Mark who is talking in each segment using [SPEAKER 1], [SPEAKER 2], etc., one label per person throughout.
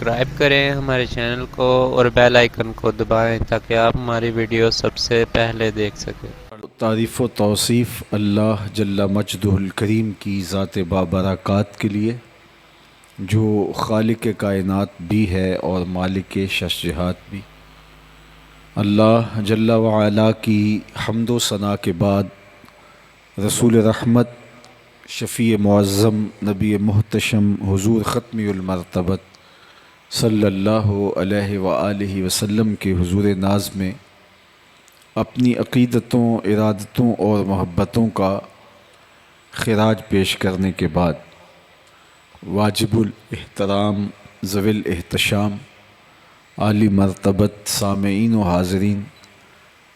[SPEAKER 1] Subscribe کریں ہمارے channel کو اور بیل آئیکن کو دبائیں تاکہ آپ ہماری ویڈیو سب سے پہلے دیکھ سکیں۔
[SPEAKER 2] تعریف و توصیف اللہ جل مجدہ الکریم کی ذات بابرکات کے لیے، جو خالق کائنات بھی ہے اور مالک ششجہات بھی۔ اللہ جل وعلا کی حمد و ثنا کے بعد رسول رحمت، شفیع معظم، نبی محتشم، حضور ختمی المرتبت صلی اللہ علیہ وآلہ وسلم کے حضور ناز میں اپنی عقیدتوں، ارادتوں اور محبتوں کا خراج پیش کرنے کے بعد واجب الاحترام، ذوی الاحتشام، عالی مرتبت سامعین و حاضرین،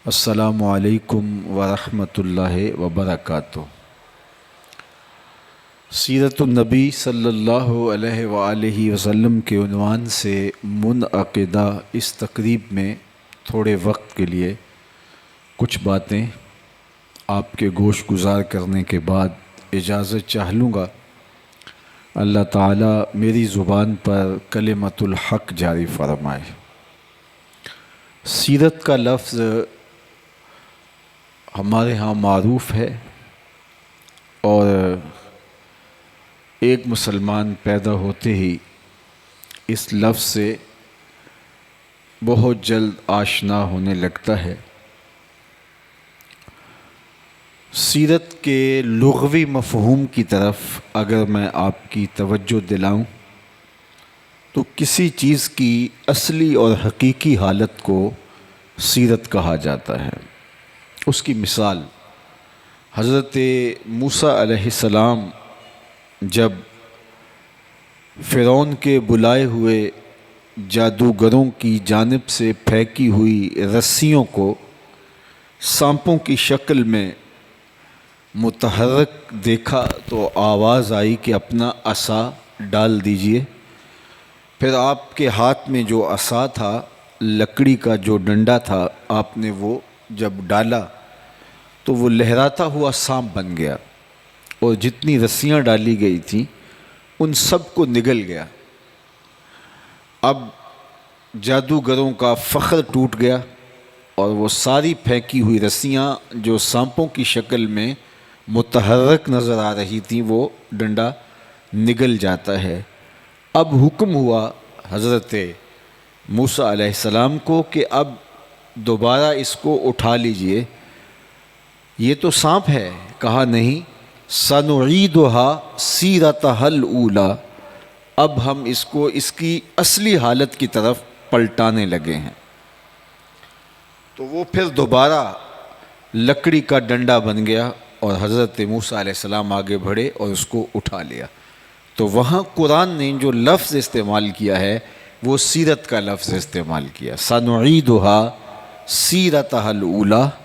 [SPEAKER 2] السلام علیکم ورحمۃ اللہ وبرکاتہ۔ سیرت النبی صلی اللہ علیہ وآلہ وسلم کے عنوان سے منعقدہ اس تقریب میں تھوڑے وقت کے لیے کچھ باتیں آپ کے گوش گزار کرنے کے بعد اجازت چاہ لوں گا۔ اللہ تعالیٰ میری زبان پر کلمۃ الحق جاری فرمائے۔ سیرت کا لفظ ہمارے ہاں معروف ہے اور ایک مسلمان پیدا ہوتے ہی اس لفظ سے بہت جلد آشنا ہونے لگتا ہے۔ سیرت کے لغوی مفہوم کی طرف اگر میں آپ کی توجہ دلاؤں تو کسی چیز کی اصلی اور حقیقی حالت کو سیرت کہا جاتا ہے۔ اس کی مثال حضرت موسیٰ علیہ السلام جب فرعون کے بلائے ہوئے جادوگروں کی جانب سے پھینکی ہوئی رسیوں کو سانپوں کی شکل میں متحرک دیکھا تو آواز آئی کہ اپنا عصا ڈال دیجئے۔ پھر آپ کے ہاتھ میں جو عصا تھا، لکڑی کا جو ڈنڈا تھا، آپ نے وہ جب ڈالا تو وہ لہراتا ہوا سانپ بن گیا اور جتنی رسیاں ڈالی گئی تھیں ان سب کو نگل گیا۔ اب جادوگروں کا فخر ٹوٹ گیا اور وہ ساری پھینکی ہوئی رسیاں جو سانپوں کی شکل میں متحرک نظر آ رہی تھیں وہ ڈنڈا نگل جاتا ہے۔ اب حکم ہوا حضرت موسیٰ علیہ السلام کو کہ اب دوبارہ اس کو اٹھا لیجئے، یہ تو سانپ ہے۔ کہا نہیں، سَنُعِيدُهَا سِيرَتَهَا الْأُولَى، اب ہم اس کو اس کی اصلی حالت کی طرف پلٹانے لگے ہیں۔ تو وہ پھر دوبارہ لکڑی کا ڈنڈا بن گیا اور حضرت موسیٰ علیہ السلام آگے بڑھے اور اس کو اٹھا لیا۔ تو وہاں قرآن نے جو لفظ استعمال کیا ہے وہ سیرت کا لفظ استعمال کیا، سَنُعِيدُهَا سِيرَتَهَا الْأُولَى،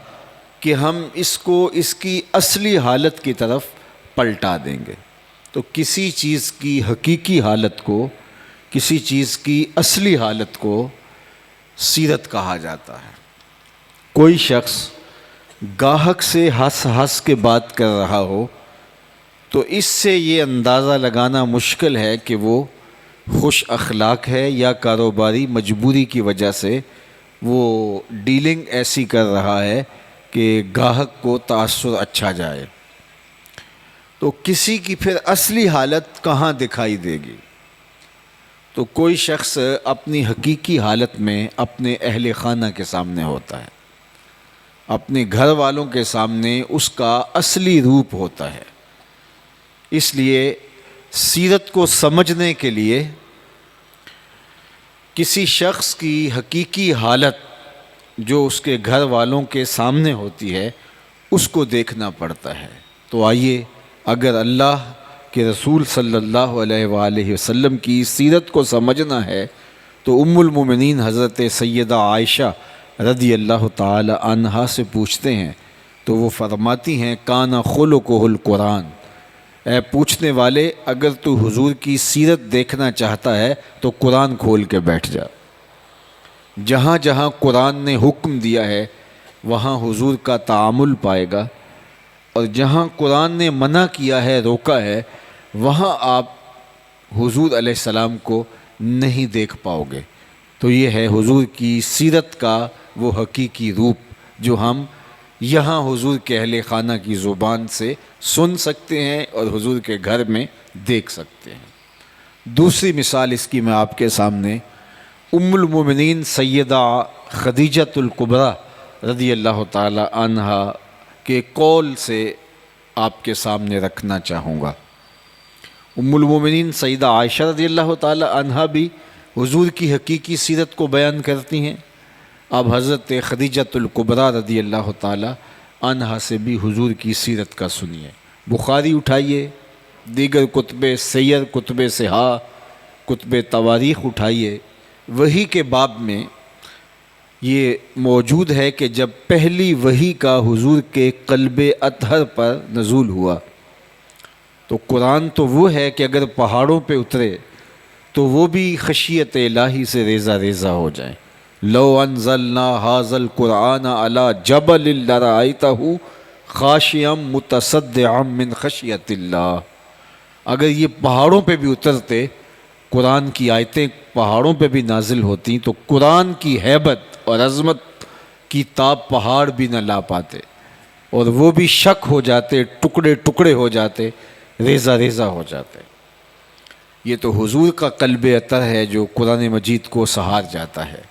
[SPEAKER 2] کہ ہم اس کو اس کی اصلی حالت کی طرف پلٹا دیں گے۔ تو کسی چیز کی حقیقی حالت کو، کسی چیز کی اصلی حالت کو سیرت کہا جاتا ہے۔ کوئی شخص گاہک سے ہنس ہنس کے بات کر رہا ہو تو اس سے یہ اندازہ لگانا مشکل ہے کہ وہ خوش اخلاق ہے یا کاروباری مجبوری کی وجہ سے وہ ڈیلنگ ایسی کر رہا ہے کہ گاہک کو تاثر اچھا جائے۔ تو کسی کی پھر اصلی حالت کہاں دکھائی دے گی؟ تو کوئی شخص اپنی حقیقی حالت میں اپنے اہل خانہ کے سامنے ہوتا ہے، اپنے گھر والوں کے سامنے اس کا اصلی روپ ہوتا ہے۔ اس لیے سیرت کو سمجھنے کے لیے کسی شخص کی حقیقی حالت جو اس کے گھر والوں کے سامنے ہوتی ہے اس کو دیکھنا پڑتا ہے۔ تو آئیے، اگر اللہ کے رسول صلی اللہ علیہ وآلہ وسلم کی سیرت کو سمجھنا ہے تو ام المومنین حضرت سیدہ عائشہ رضی اللہ تعالی عنہا سے پوچھتے ہیں تو وہ فرماتی ہیں، کان خلقہ القرآن، اے پوچھنے والے اگر تو حضور کی سیرت دیکھنا چاہتا ہے تو قرآن کھول کے بیٹھ جا۔ جہاں جہاں قرآن نے حکم دیا ہے وہاں حضور کا تعامل پائے گا، اور جہاں قرآن نے منع کیا ہے، روکا ہے، وہاں آپ حضور علیہ السلام کو نہیں دیکھ پاؤ گے۔ تو یہ ہے حضور کی سیرت کا وہ حقیقی روپ جو ہم یہاں حضور کے اہل خانہ کی زبان سے سن سکتے ہیں اور حضور کے گھر میں دیکھ سکتے ہیں۔ دوسری مثال اس کی میں آپ کے سامنے ام المومنین سیدہ خدیجۃ الکبریٰ رضی اللہ تعالی عنہا کے قول سے آپ کے سامنے رکھنا چاہوں گا۔ ام المومنین سیدہ عائشہ رضی اللہ تعالی عنہا بھی حضور کی حقیقی سیرت کو بیان کرتی ہیں۔ اب حضرت خدیجۃ الکبریٰ رضی اللہ تعالی عنہا سے بھی حضور کی سیرت کا سنیے۔ بخاری اٹھائیے، دیگر کتب سیر، کتب صحاح، کتب تواریخ اٹھائیے، وحی کے باب میں یہ موجود ہے کہ جب پہلی وحی کا حضور کے قلب اطہر پر نزول ہوا تو قرآن تو وہ ہے کہ اگر پہاڑوں پہ اترے تو وہ بھی خشیت الہی سے ریزہ ریزہ ہو جائیں۔ لو انزلنا ھذا القرآن علی جبل لرأیتہ خاشعا متصدعا من خشیت اللہ، اگر یہ پہاڑوں پہ بھی اترتے، قرآن کی آیتیں پہاڑوں پہ بھی نازل ہوتی تو قرآن کی ہیبت اور عظمت کی تاب پہاڑ بھی نہ لا پاتے اور وہ بھی شک ہو جاتے، ٹکڑے ٹکڑے ہو جاتے، ریزہ ریزہ ہو جاتے۔ یہ تو حضور کا قلب اطہر ہے جو قرآن مجید کو سہار جاتا ہے،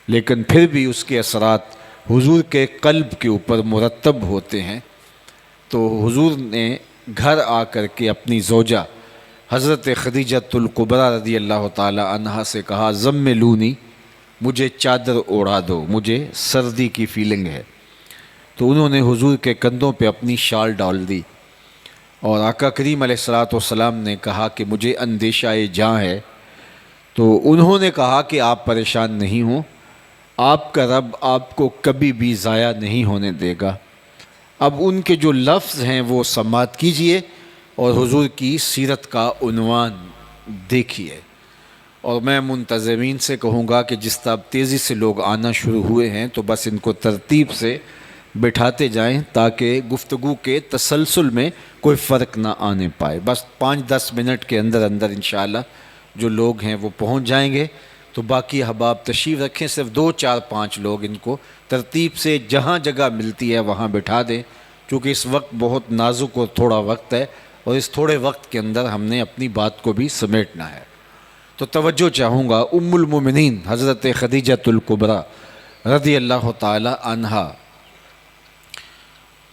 [SPEAKER 2] لیکن پھر بھی اس کے اثرات حضور کے قلب کے اوپر مرتب ہوتے ہیں۔ تو حضور نے گھر آ کر کے اپنی زوجہ حضرت خدیجۃ الکبریٰ رضی اللہ تعالی عنہا سے کہا زملونی، مجھے چادر اوڑھا دو، مجھے سردی کی فیلنگ ہے۔ تو انہوں نے حضور کے کندھوں پہ اپنی شال ڈال دی اور آقا کریم علیہ الصلوۃ والسلام نے کہا کہ مجھے اندیشہ جاں ہے۔ تو انہوں نے کہا کہ آپ پریشان نہیں ہوں، آپ کا رب آپ کو کبھی بھی ضائع نہیں ہونے دے گا۔ اب ان کے جو لفظ ہیں وہ سماعت کیجئے اور حضور کی سیرت کا عنوان دیکھیے۔ اور میں منتظمین سے کہوں گا کہ جس طرح تیزی سے لوگ آنا شروع ہوئے ہیں تو بس ان کو ترتیب سے بٹھاتے جائیں تاکہ گفتگو کے تسلسل میں کوئی فرق نہ آنے پائے۔ بس 5-10 منٹ کے اندر اندر انشاءاللہ جو لوگ ہیں وہ پہنچ جائیں گے۔ تو باقی احباب تشریف رکھیں، صرف 2-4-5 لوگ ان کو ترتیب سے جہاں جگہ ملتی ہے وہاں بٹھا دیں، چونکہ اس وقت بہت نازک اور تھوڑا وقت ہے اور اس تھوڑے وقت کے اندر ہم نے اپنی بات کو بھی سمیٹنا ہے۔ تو توجہ چاہوں گا، ام المومنین حضرت خدیجۃ الکبریٰ رضی اللہ تعالی عنہا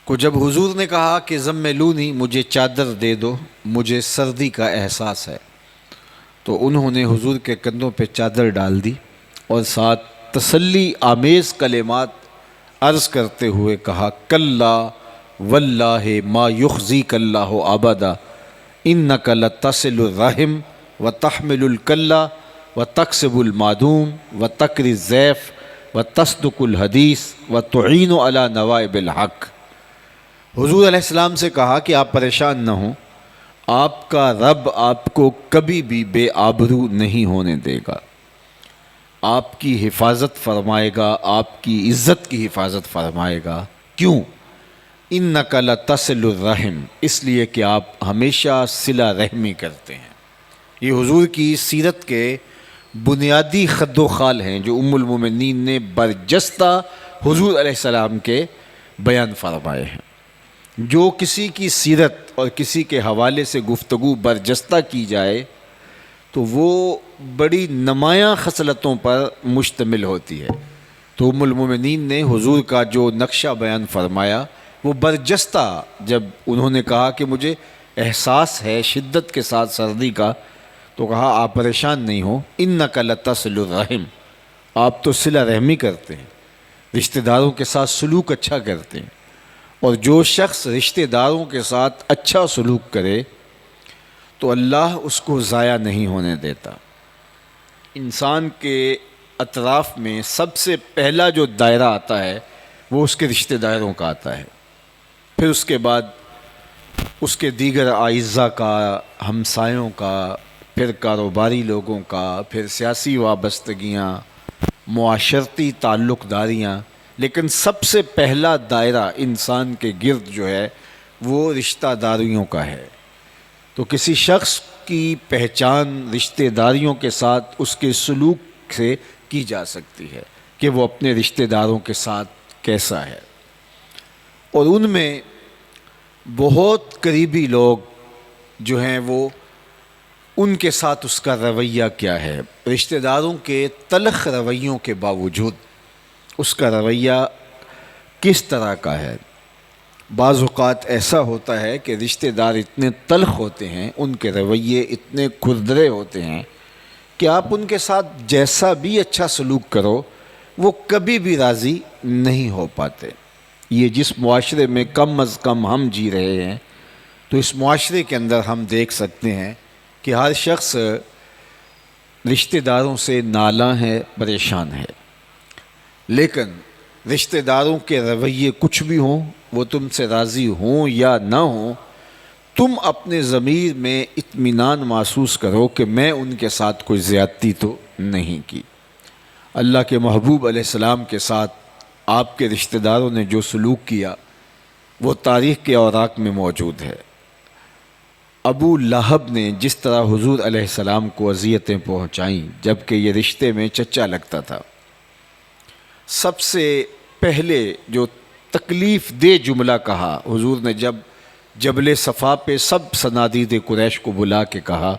[SPEAKER 2] کو جب حضور نے کہا کہ زملونی، مجھے چادر دے دو، مجھے سردی کا احساس ہے، تو انہوں نے حضور کے کندھوں پہ چادر ڈال دی اور ساتھ تسلی آمیز کلمات عرض کرتے ہوئے کہا کلا واللہ ما یخزیک اللہ ابدا انک لتصل الرحم وتحمل الکلا وتکسب المعدوم وتقری الضیف وتصدق الحدیث وتعین علی نوائب الحق۔ حضور علیہ السلام سے کہا کہ آپ پریشان نہ ہوں، آپ کا رب آپ کو کبھی بھی بے آبرو نہیں ہونے دے گا، آپ کی حفاظت فرمائے گا، آپ کی عزت کی حفاظت فرمائے گا۔ کیوں؟ انک لتصل الرحم، اس لیے کہ آپ ہمیشہ صلہ رحمی کرتے ہیں۔ یہ حضور کی سیرت کے بنیادی خد و خال ہیں جو ام المومنین نے برجستہ حضور علیہ السلام کے بیان فرمائے ہیں۔ جو کسی کی سیرت اور کسی کے حوالے سے گفتگو برجستہ کی جائے تو وہ بڑی نمایاں خصلتوں پر مشتمل ہوتی ہے۔ تو ام المومنین نے حضور کا جو نقشہ بیان فرمایا وہ برجستہ، جب انہوں نے کہا کہ مجھے احساس ہے شدت کے ساتھ سردی کا، تو کہا آپ پریشان نہیں ہو، انک لتصل الرحم، آپ تو صلہ رحمی کرتے ہیں، رشتہ داروں کے ساتھ سلوک اچھا کرتے ہیں، اور جو شخص رشتہ داروں کے ساتھ اچھا سلوک کرے تو اللہ اس کو ضائع نہیں ہونے دیتا۔ انسان کے اطراف میں سب سے پہلا جو دائرہ آتا ہے وہ اس کے رشتہ داروں کا آتا ہے، پھر اس کے بعد اس کے دیگر اعزاء کا، ہمسایوں کا، پھر کاروباری لوگوں کا، پھر سیاسی وابستگیاں، معاشرتی تعلق داریاں، لیکن سب سے پہلا دائرہ انسان کے گرد جو ہے وہ رشتہ داریوں کا ہے۔ تو کسی شخص کی پہچان رشتہ داریوں کے ساتھ اس کے سلوک سے کی جا سکتی ہے کہ وہ اپنے رشتہ داروں کے ساتھ کیسا ہے، اور ان میں بہت قریبی لوگ جو ہیں وہ ان کے ساتھ اس کا رویہ کیا ہے، رشتہ داروں کے تلخ رویوں کے باوجود اس کا رویہ کس طرح کا ہے۔ بعض اوقات ایسا ہوتا ہے کہ رشتہ دار اتنے تلخ ہوتے ہیں، ان کے رویے اتنے کھردرے ہوتے ہیں کہ آپ ان کے ساتھ جیسا بھی اچھا سلوک کرو وہ کبھی بھی راضی نہیں ہو پاتے۔ یہ جس معاشرے میں کم از کم ہم جی رہے ہیں، تو اس معاشرے کے اندر ہم دیکھ سکتے ہیں کہ ہر شخص رشتہ داروں سے نالاں ہے، پریشان ہے، لیکن رشتہ داروں کے رویے کچھ بھی ہوں، وہ تم سے راضی ہوں یا نہ ہوں، تم اپنے ضمیر میں اطمینان محسوس کرو کہ میں ان کے ساتھ کوئی زیادتی تو نہیں کی۔ اللہ کے محبوب علیہ السلام کے ساتھ آپ کے رشتہ داروں نے جو سلوک کیا وہ تاریخ کے اوراق میں موجود ہے۔ ابو لہب نے جس طرح حضور علیہ السلام کو اذیتیں پہنچائیں جبکہ یہ رشتے میں چچا لگتا تھا، سب سے پہلے جو تکلیف دہ جملہ کہا حضور نے جب جبل صفا پہ سب صنادید قریش کو بلا کے کہا،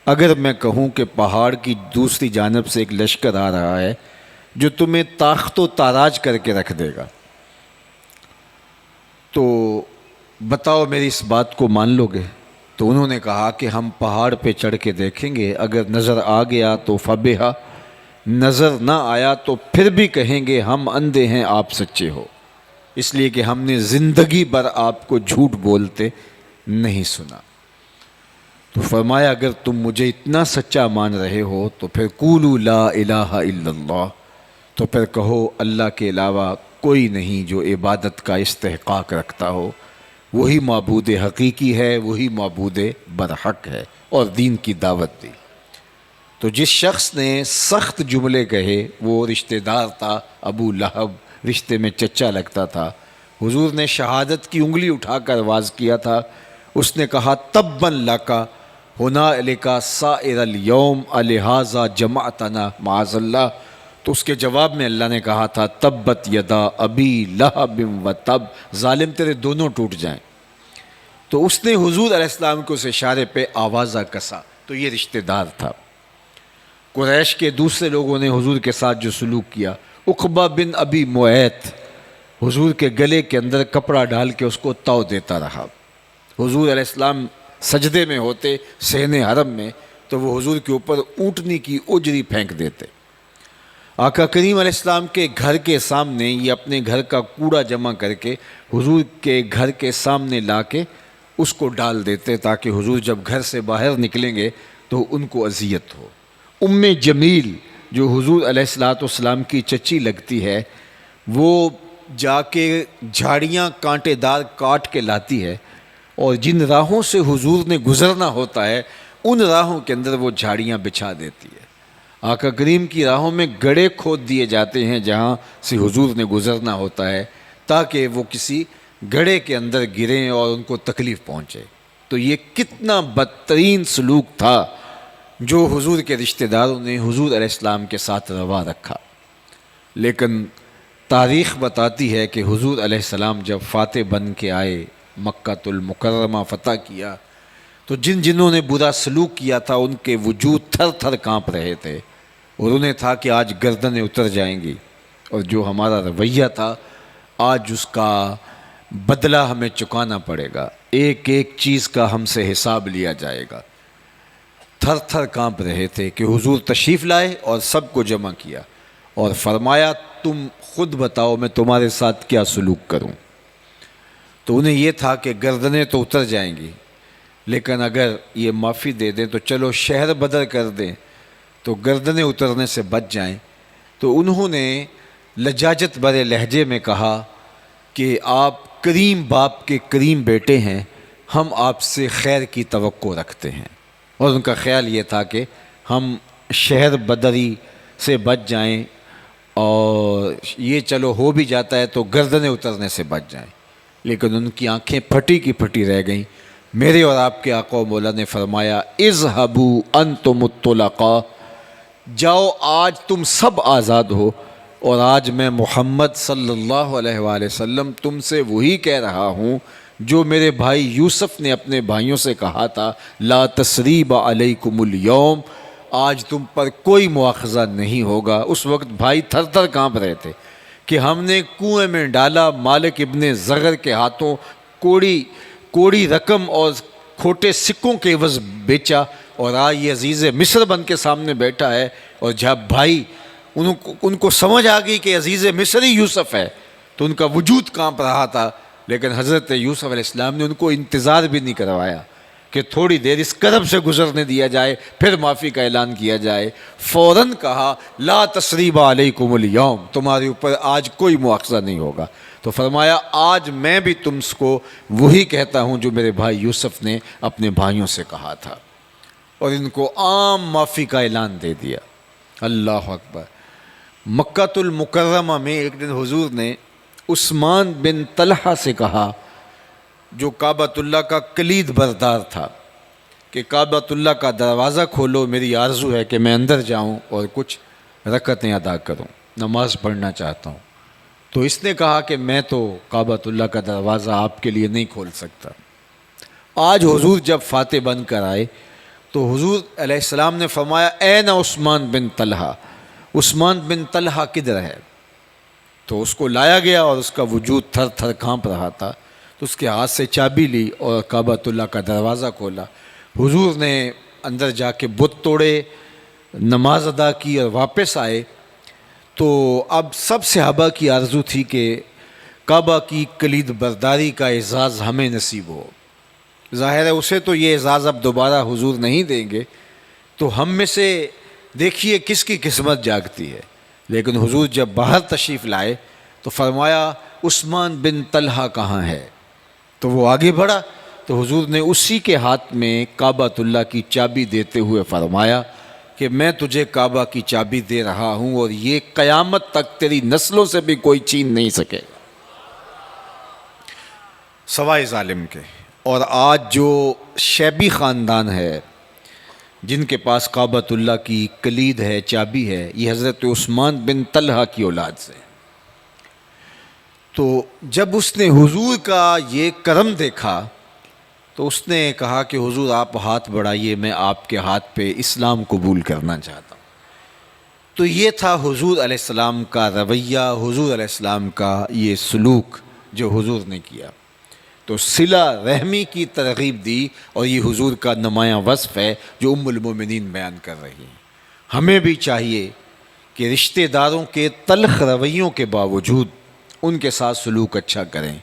[SPEAKER 2] اگر میں کہوں کہ پہاڑ کی دوسری جانب سے ایک لشکر آ رہا ہے جو تمہیں تاخت و تاراج کر کے رکھ دے گا، تو بتاؤ میری اس بات کو مان لو گے؟ تو انہوں نے کہا کہ ہم پہاڑ پہ چڑھ کے دیکھیں گے، اگر نظر آ گیا تو فبہا، نظر نہ آیا تو پھر بھی کہیں گے ہم اندھے ہیں آپ سچے ہو، اس لیے کہ ہم نے زندگی بھر آپ کو جھوٹ بولتے نہیں سنا۔ تو فرمایا اگر تم مجھے اتنا سچا مان رہے ہو تو پھر قولوا لا الہ الا اللہ، تو پھر کہو اللہ کے علاوہ کوئی نہیں جو عبادت کا استحقاق رکھتا ہو، وہی معبود حقیقی ہے، وہی معبود برحق ہے، اور دین کی دعوت دی۔ تو جس شخص نے سخت جملے کہے وہ رشتہ دار تھا، ابو لہب رشتے میں چچا لگتا تھا۔ حضور نے شہادت کی انگلی اٹھا کر واز کیا تھا، اس نے کہا تباً لکا ہنالک سائر الیوم الہذا جمعتنا معاذ اللہ، تو اس کے جواب میں اللہ نے کہا تھا تبت یدا ابی لہب و تب، ظالم تیرے دونوں ٹوٹ جائیں۔ تو اس نے حضور علیہ السلام کو اس اشارے پہ آوازہ کسا، تو یہ رشتہ دار تھا۔ قریش کے دوسرے لوگوں نے حضور کے ساتھ جو سلوک کیا، عقبہ بن ابی معیط حضور کے گلے کے اندر کپڑا ڈال کے اس کو تاؤ دیتا رہا۔ حضور علیہ السلام سجدے میں ہوتے صحن حرم میں تو وہ حضور کے اوپر اونٹنی کی اجری پھینک دیتے۔ آقا کریم علیہ السلام کے گھر کے سامنے یہ اپنے گھر کا کوڑا جمع کر کے حضور کے گھر کے سامنے لا کے اس کو ڈال دیتے تاکہ حضور جب گھر سے باہر نکلیں گے تو ان کو اذیت ہو۔ ام جمیل جو حضور علیہ السلام کی چچی لگتی ہے، وہ جا کے جھاڑیاں کانٹے دار کاٹ کے لاتی ہے، اور جن راہوں سے حضور نے گزرنا ہوتا ہے ان راہوں کے اندر وہ جھاڑیاں بچھا دیتی ہے۔ آقا کریم کی راہوں میں گڑھے کھود دیے جاتے ہیں جہاں سے حضور نے گزرنا ہوتا ہے تاکہ وہ کسی گڑھے کے اندر گریں اور ان کو تکلیف پہنچے۔ تو یہ کتنا بدترین سلوک تھا جو حضور کے رشتہ داروں نے حضور علیہ السلام کے ساتھ روا رکھا۔ لیکن تاریخ بتاتی ہے کہ حضور علیہ السلام جب فاتح بن کے آئے، مکہ المکرمہ فتح کیا، تو جنہوں نے برا سلوک کیا تھا ان کے وجود تھر تھر کانپ رہے تھے، اور انہیں تھا کہ آج گردنیں اتر جائیں گی، اور جو ہمارا رویہ تھا آج اس کا بدلہ ہمیں چکانا پڑے گا، ایک ایک چیز کا ہم سے حساب لیا جائے گا۔ تھر تھر کانپ رہے تھے کہ حضور تشریف لائے اور سب کو جمع کیا اور فرمایا تم خود بتاؤ میں تمہارے ساتھ کیا سلوک کروں۔ تو انہیں یہ تھا کہ گردنیں تو اتر جائیں گی، لیکن اگر یہ معافی دے دیں تو چلو شہر بدر کر دیں تو گردنیں اترنے سے بچ جائیں۔ تو انہوں نے لجاجت برے لہجے میں کہا کہ آپ کریم باپ کے کریم بیٹے ہیں، ہم آپ سے خیر کی توقع رکھتے ہیں، اور ان کا خیال یہ تھا کہ ہم شہر بدری سے بچ جائیں، اور یہ چلو ہو بھی جاتا ہے تو گردنیں اترنے سے بچ جائیں۔ لیکن ان کی آنکھیں پھٹی کی پھٹی رہ گئیں، میرے اور آپ کے آقا و مولا نے فرمایا اذهبوا انتم الطلقاء، جاؤ آج تم سب آزاد ہو، اور آج میں محمد صلی اللہ علیہ وآلہ وسلم تم سے وہی کہہ رہا ہوں جو میرے بھائی یوسف نے اپنے بھائیوں سے کہا تھا، لا تثریب علیکم اليوم، آج تم پر کوئی مواخذہ نہیں ہوگا۔ اس وقت بھائی تھر تھر کانپ رہے تھے کہ ہم نے کنویں میں ڈالا، مالک ابن زغر کے ہاتھوں کوڑی رقم اور کھوٹے سکوں کے عوض بیچا، اور آج یہ عزیز مصر بن کے سامنے بیٹھا ہے، اور جب بھائی ان کو سمجھ آ گئی کہ عزیز مصر ہی یوسف ہے تو ان کا وجود کانپ رہا تھا، لیکن حضرت یوسف علیہ السلام نے ان کو انتظار بھی نہیں کروایا کہ تھوڑی دیر اس کرب سے گزرنے دیا جائے پھر معافی کا اعلان کیا جائے، فوراً کہا لا تثریب علیکم اليوم، تمہارے اوپر آج کوئی مواخذہ نہیں ہوگا۔ تو فرمایا آج میں بھی تم کو وہی کہتا ہوں جو میرے بھائی یوسف نے اپنے بھائیوں سے کہا تھا، اور ان کو عام معافی کا اعلان دے دیا۔ اللہ اکبر۔ مکہ المکرمہ میں ایک دن حضور نے عثمان بن طلحہ سے کہا، جو کعبۃ اللہ کا کلید بردار تھا، کہ کعبۃ اللہ کا دروازہ کھولو، میری آرزو ہے کہ میں اندر جاؤں اور کچھ رکعتیں ادا کروں، نماز پڑھنا چاہتا ہوں۔ تو اس نے کہا کہ میں تو کعبۃ اللہ کا دروازہ آپ کے لیے نہیں کھول سکتا۔ آج حضور جب فاتح بن کر آئے تو حضور علیہ السلام نے فرمایا این عثمان بن طلحہ، عثمان بن طلحہ کدھر ہے؟ تو اس کو لایا گیا اور اس کا وجود تھر تھر کانپ رہا تھا، تو اس کے ہاتھ سے چابی لی اور کعبۃ اللہ کا دروازہ کھولا۔ حضور نے اندر جا کے بت توڑے، نماز ادا کی اور واپس آئے۔ تو اب سب صحابہ کی آرزو تھی کہ کعبہ کی کلید برداری کا اعزاز ہمیں نصیب ہو۔ ظاہر ہے اسے تو یہ اعزاز اب دوبارہ حضور نہیں دیں گے، تو ہم میں سے دیکھیے کس کی قسمت جاگتی ہے۔ لیکن حضور جب باہر تشریف لائے تو فرمایا عثمان بن طلحہ کہاں ہے؟ تو وہ آگے بڑھا تو حضور نے اسی کے ہاتھ میں کعبۃ اللہ کی چابی دیتے ہوئے فرمایا کہ میں تجھے کعبہ کی چابی دے رہا ہوں، اور یہ قیامت تک تیری نسلوں سے بھی کوئی چھین نہیں سکے سوائے ظالم کے۔ اور آج جو شیبی خاندان ہے جن کے پاس کعبۃ اللہ کی کلید ہے، چابی ہے، یہ حضرت عثمان بن طلحہ کی اولاد سے۔ تو جب اس نے حضور کا یہ کرم دیکھا تو اس نے کہا کہ حضور آپ ہاتھ بڑھائیے، میں آپ کے ہاتھ پہ اسلام قبول کرنا چاہتا ہوں۔ تو یہ تھا حضور علیہ السلام کا رویہ، حضور علیہ السلام کا یہ سلوک جو حضور نے کیا۔ تو صلہ رحمی کی ترغیب دی، اور یہ حضور کا نمایاں وصف ہے جو ام المومنین بیان کر رہی ہیں۔ ہمیں بھی چاہیے کہ رشتہ داروں کے تلخ رویوں کے باوجود ان کے ساتھ سلوک اچھا کریں،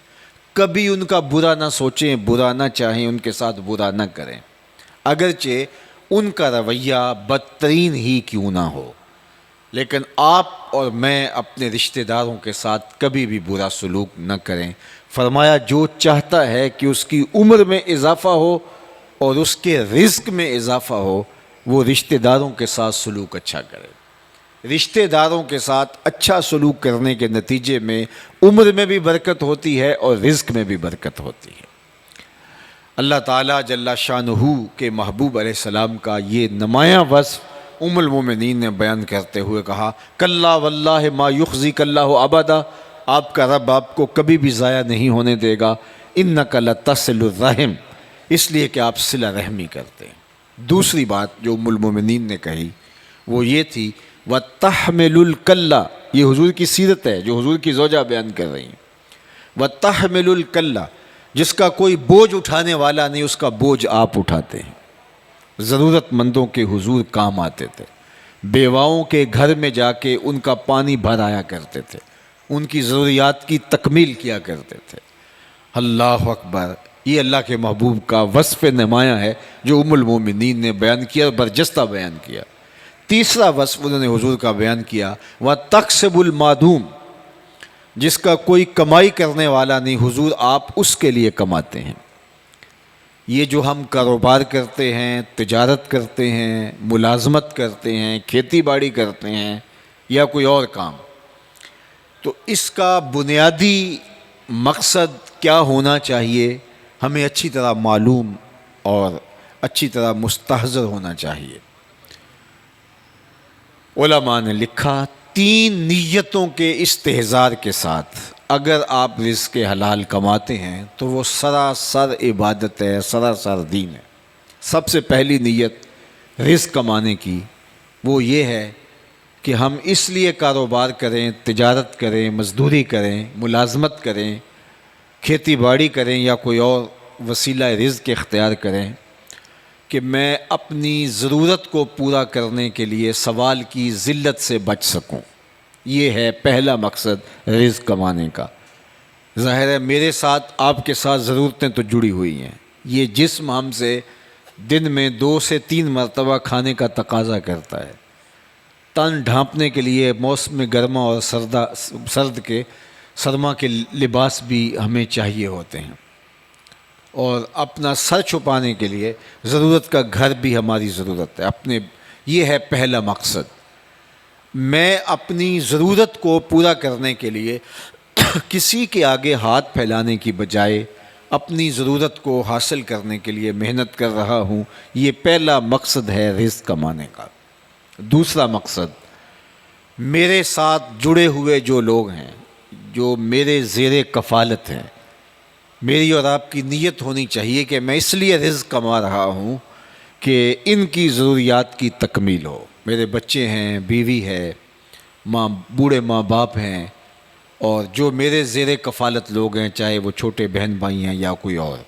[SPEAKER 2] کبھی ان کا برا نہ سوچیں، برا نہ چاہیں، ان کے ساتھ برا نہ کریں، اگرچہ ان کا رویہ بدترین ہی کیوں نہ ہو، لیکن آپ اور میں اپنے رشتہ داروں کے ساتھ کبھی بھی برا سلوک نہ کریں۔ فرمایا جو چاہتا ہے کہ اس کی عمر میں اضافہ ہو اور اس کے رزق میں اضافہ ہو، وہ رشتہ داروں کے ساتھ سلوک اچھا کرے۔ رشتہ داروں کے ساتھ اچھا سلوک کرنے کے نتیجے میں عمر میں بھی برکت ہوتی ہے اور رزق میں بھی برکت ہوتی ہے۔ اللہ تعالیٰ جل شانہ کے محبوب علیہ السلام کا یہ نمایاں وصف ام المومنین نے بیان کرتے ہوئے کہا کلا واللہ ما یخزیک اللہ ابدا، آپ کا رب آپ کو کبھی بھی ضائع نہیں ہونے دے گا، انک لتصل الرحم، اس لیے کہ آپ صلہ رحمی کرتے ہیں۔ دوسری بات جو ام المومنین نے کہی وہ یہ تھی وَتَحْمِلُ الْكَلَّ، یہ حضور کی سیرت ہے جو حضور کی زوجہ بیان کر رہی ہیں۔ وَتَحْمِلُ الْكَلَّ، جس کا کوئی بوجھ اٹھانے والا نہیں اس کا بوجھ آپ اٹھاتے ہیں۔ ضرورت مندوں کے حضور کام آتے تھے، بیواؤں کے گھر میں جا کے ان کا پانی بھرایا کرتے تھے، ان کی ضروریات کی تکمیل کیا کرتے تھے۔ اللہ اکبر، یہ اللہ کے محبوب کا وصف نمایاں ہے جو ام المومنین نے بیان کیا اور برجستہ بیان کیا۔ تیسرا وصف انہوں نے حضور کا بیان کیا وَتَقْسِبُ الْمَادُوم، جس کا کوئی کمائی کرنے والا نہیں حضور آپ اس کے لیے کماتے ہیں۔ یہ جو ہم کاروبار کرتے ہیں، تجارت کرتے ہیں، ملازمت کرتے ہیں، کھیتی باڑی کرتے ہیں یا کوئی اور کام، تو اس کا بنیادی مقصد کیا ہونا چاہیے ہمیں اچھی طرح معلوم اور اچھی طرح مستحضر ہونا چاہیے۔ علماء نے لکھا 3 نیتوں کے استحضار کے ساتھ اگر آپ رزق حلال کماتے ہیں تو وہ سراسر عبادت ہے، سراسر دین ہے۔ سب سے پہلی نیت رزق کمانے کی وہ یہ ہے کہ ہم اس لیے کاروبار کریں، تجارت کریں، مزدوری کریں، ملازمت کریں، کھیتی باڑی کریں یا کوئی اور وسیلہ رزق اختیار کریں کہ میں اپنی ضرورت کو پورا کرنے کے لیے سوال کی ذلت سے بچ سکوں۔ یہ ہے پہلا مقصد رزق کمانے کا۔ ظاہر ہے میرے ساتھ آپ کے ساتھ ضرورتیں تو جڑی ہوئی ہیں۔ یہ جسم ہم سے دن میں 2 سے 3 مرتبہ کھانے کا تقاضا کرتا ہے۔ تن ڈھانپنے کے لیے موسم گرما اور سرما کے لباس بھی ہمیں چاہیے ہوتے ہیں، اور اپنا سر چھپانے کے لیے ضرورت کا گھر بھی ہماری ضرورت ہے۔ یہ ہے پہلا مقصد۔ میں اپنی ضرورت کو پورا کرنے کے لیے کسی کے آگے ہاتھ پھیلانے کی بجائے اپنی ضرورت کو حاصل کرنے کے لیے محنت کر رہا ہوں۔ یہ پہلا مقصد ہے رزق کمانے کا۔ دوسرا مقصد، میرے ساتھ جڑے ہوئے جو لوگ ہیں، جو میرے زیر کفالت ہیں، میری اور آپ کی نیت ہونی چاہیے کہ میں اس لیے رزق کما رہا ہوں کہ ان کی ضروریات کی تکمیل ہو۔ میرے بچے ہیں، بیوی ہے، بوڑھے ماں باپ ہیں، اور جو میرے زیر کفالت لوگ ہیں، چاہے وہ چھوٹے بہن بھائی ہیں یا کوئی اور،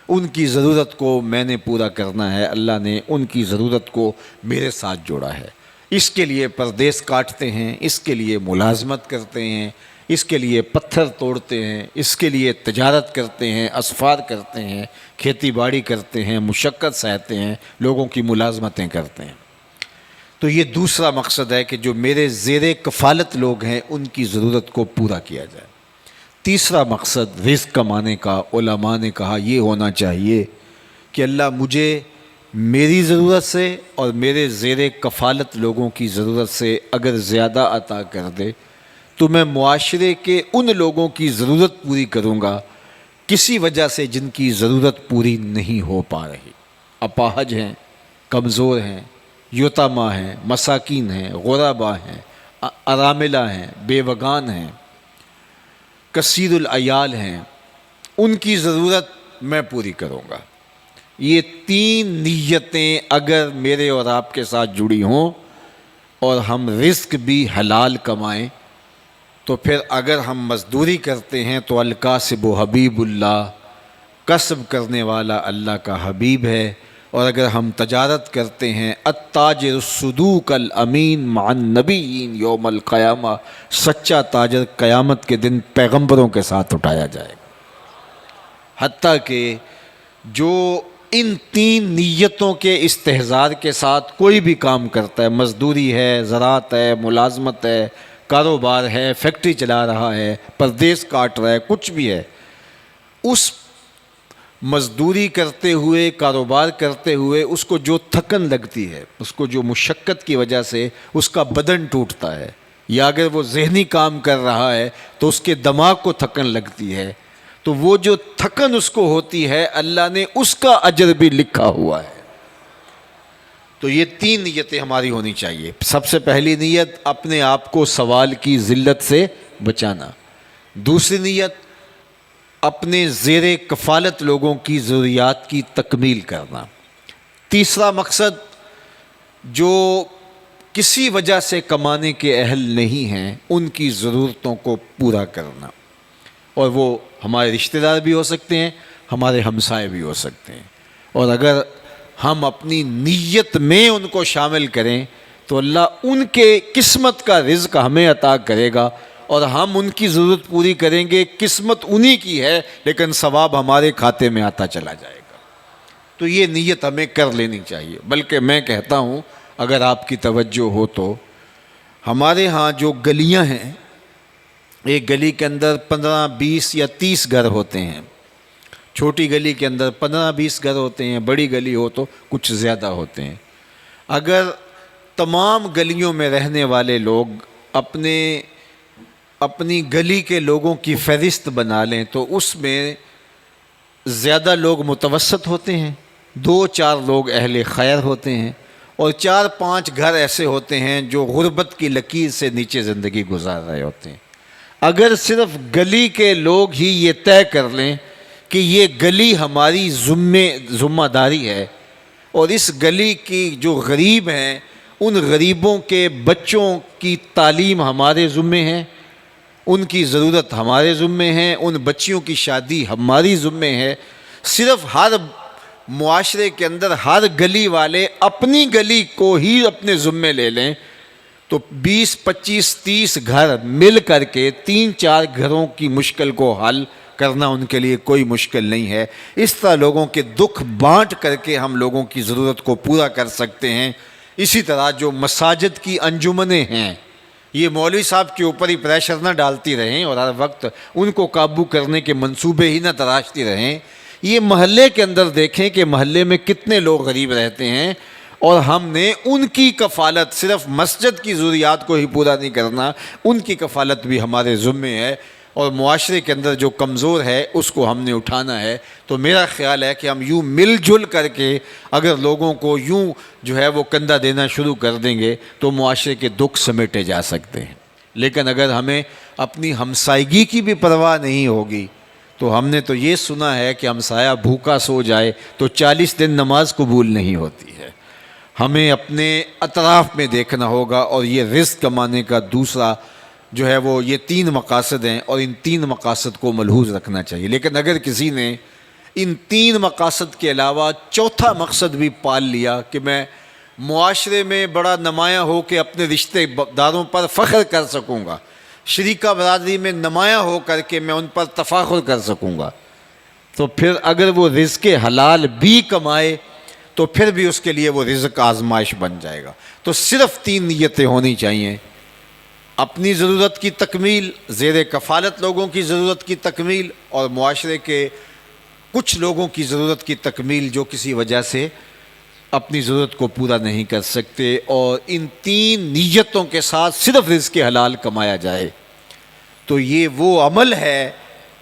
[SPEAKER 2] ان کی ضرورت کو میں نے پورا کرنا ہے۔ اللہ نے ان کی ضرورت کو میرے ساتھ جوڑا ہے۔ اس کے لیے پردیس کاٹتے ہیں، اس کے لیے ملازمت کرتے ہیں، اس کے لیے پتھر توڑتے ہیں، اس کے لیے تجارت کرتے ہیں، اسفار کرتے ہیں، کھیتی باڑی کرتے ہیں، مشقت سہتے ہیں، لوگوں کی ملازمتیں کرتے ہیں۔ تو یہ دوسرا مقصد ہے کہ جو میرے زیر کفالت لوگ ہیں ان کی ضرورت کو پورا کیا جائے۔ تیسرا مقصد رزق کمانے کا علماء نے کہا یہ ہونا چاہیے کہ اللہ مجھے میری ضرورت سے اور میرے زیر کفالت لوگوں کی ضرورت سے اگر زیادہ عطا کر دے تو میں معاشرے کے ان لوگوں کی ضرورت پوری کروں گا کسی وجہ سے جن کی ضرورت پوری نہیں ہو پا رہی، اپاہج ہیں، کمزور ہیں، یتامى ہیں، مساکین ہیں، غربا ہیں، اراملہ ہیں، بیوگان ہیں، کثیر العیال ہیں، ان کی ضرورت میں پوری کروں گا۔ یہ 3 نیتیں اگر میرے اور آپ کے ساتھ جڑی ہوں اور ہم رزق بھی حلال کمائیں تو پھر اگر ہم مزدوری کرتے ہیں تو الکاسب حبیب اللہ، کسب کرنے والا اللہ کا حبیب ہے، اور اگر ہم تجارت کرتے ہیں التاجر الصدوق الامین مع النبیین یوم القیامہ، سچا تاجر قیامت کے دن پیغمبروں کے ساتھ اٹھایا جائے گا۔ حتیٰ کہ جو ان 3 نیتوں کے استحضار کے ساتھ کوئی بھی کام کرتا ہے، مزدوری ہے، زراعت ہے، ملازمت ہے، کاروبار ہے، فیکٹری چلا رہا ہے، پردیس کاٹ رہا ہے، کچھ بھی ہے، اس مزدوری کرتے ہوئے، کاروبار کرتے ہوئے اس کو جو تھکن لگتی ہے، اس کو جو مشقت کی وجہ سے اس کا بدن ٹوٹتا ہے، یا اگر وہ ذہنی کام کر رہا ہے تو اس کے دماغ کو تھکن لگتی ہے، تو وہ جو تھکن اس کو ہوتی ہے اللہ نے اس کا اجر بھی لکھا ہوا ہے۔ تو یہ 3 نیتیں ہماری ہونی چاہیے۔ سب سے پہلی نیت اپنے آپ کو سوال کی ذلت سے بچانا، دوسری نیت اپنے زیر کفالت لوگوں کی ضروریات کی تکمیل کرنا، تیسرا مقصد جو کسی وجہ سے کمانے کے اہل نہیں ہیں ان کی ضرورتوں کو پورا کرنا، اور وہ ہمارے رشتہ دار بھی ہو سکتے ہیں، ہمارے ہمسائے بھی ہو سکتے ہیں، اور اگر ہم اپنی نیت میں ان کو شامل کریں تو اللہ ان کے قسمت کا رزق ہمیں عطا کرے گا، اور ہم ان کی ضرورت پوری کریں گے۔ قسمت انہی کی ہے لیکن ثواب ہمارے کھاتے میں آتا چلا جائے گا۔ تو یہ نیت ہمیں کر لینی چاہیے۔ بلکہ میں کہتا ہوں اگر آپ کی توجہ ہو تو ہمارے ہاں جو گلیاں ہیں، ایک گلی کے اندر 15، 20 یا 30 گھر ہوتے ہیں، چھوٹی گلی کے اندر 15، 20 گھر ہوتے ہیں، بڑی گلی ہو تو کچھ زیادہ ہوتے ہیں۔ اگر تمام گلیوں میں رہنے والے لوگ اپنی گلی کے لوگوں کی فہرست بنا لیں تو اس میں زیادہ لوگ متوسط ہوتے ہیں، 2-4 لوگ اہل خیر ہوتے ہیں، اور 4-5 گھر ایسے ہوتے ہیں جو غربت کی لکیر سے نیچے زندگی گزار رہے ہوتے ہیں۔ اگر صرف گلی کے لوگ ہی یہ طے کر لیں کہ یہ گلی ہماری ذمہ داری ہے، اور اس گلی کی جو غریب ہیں ان غریبوں کے بچوں کی تعلیم ہمارے ذمے ہے، ان کی ضرورت ہمارے ذمے ہیں، ان بچیوں کی شادی ہماری ذمے ہے، صرف ہر معاشرے کے اندر ہر گلی والے اپنی گلی کو ہی اپنے ذمے لے لیں تو 20-25-30 گھر مل کر کے 3-4 گھروں کی مشکل کو حل کرنا ان کے لیے کوئی مشکل نہیں ہے۔ اس طرح لوگوں کے دکھ بانٹ کر کے ہم لوگوں کی ضرورت کو پورا کر سکتے ہیں۔ اسی طرح جو مساجد کی انجمنیں ہیں، یہ مولوی صاحب کے اوپر ہی پریشر نہ ڈالتی رہیں اور ہر وقت ان کو قابو کرنے کے منصوبے ہی نہ تراشتی رہیں۔ یہ محلے کے اندر دیکھیں کہ محلے میں کتنے لوگ غریب رہتے ہیں، اور ہم نے ان کی کفالت، صرف مسجد کی ضروریات کو ہی پورا نہیں کرنا، ان کی کفالت بھی ہمارے ذمے ہے، اور معاشرے کے اندر جو کمزور ہے اس کو ہم نے اٹھانا ہے۔ تو میرا خیال ہے کہ ہم یوں مل جل کر کے اگر لوگوں کو یوں جو ہے وہ کندھا دینا شروع کر دیں گے تو معاشرے کے دکھ سمیٹے جا سکتے ہیں۔ لیکن اگر ہمیں اپنی ہمسائیگی کی بھی پرواہ نہیں ہوگی تو ہم نے تو یہ سنا ہے کہ ہمسایہ بھوکا سو جائے تو 40 دن نماز قبول نہیں ہوتی ہے۔ ہمیں اپنے اطراف میں دیکھنا ہوگا، اور یہ رزق کمانے کا دوسرا جو ہے وہ یہ 3 مقاصد ہیں، اور ان 3 مقاصد کو ملحوظ رکھنا چاہیے۔ لیکن اگر کسی نے ان 3 مقاصد کے علاوہ چوتھا مقصد بھی پال لیا کہ میں معاشرے میں بڑا نمایاں ہو کے اپنے رشتہ داروں پر فخر کر سکوں گا، شریکہ برادری میں نمایاں ہو کر کے میں ان پر تفاخر کر سکوں گا، تو پھر اگر وہ رزق حلال بھی کمائے تو پھر بھی اس کے لیے وہ رزق آزمائش بن جائے گا۔ تو صرف 3 نیتیں ہونی چاہیے: اپنی ضرورت کی تکمیل، زیر کفالت لوگوں کی ضرورت کی تکمیل، اور معاشرے کے کچھ لوگوں کی ضرورت کی تکمیل جو کسی وجہ سے اپنی ضرورت کو پورا نہیں کر سکتے۔ اور ان 3 نیتوں کے ساتھ صرف رزق حلال کمایا جائے تو یہ وہ عمل ہے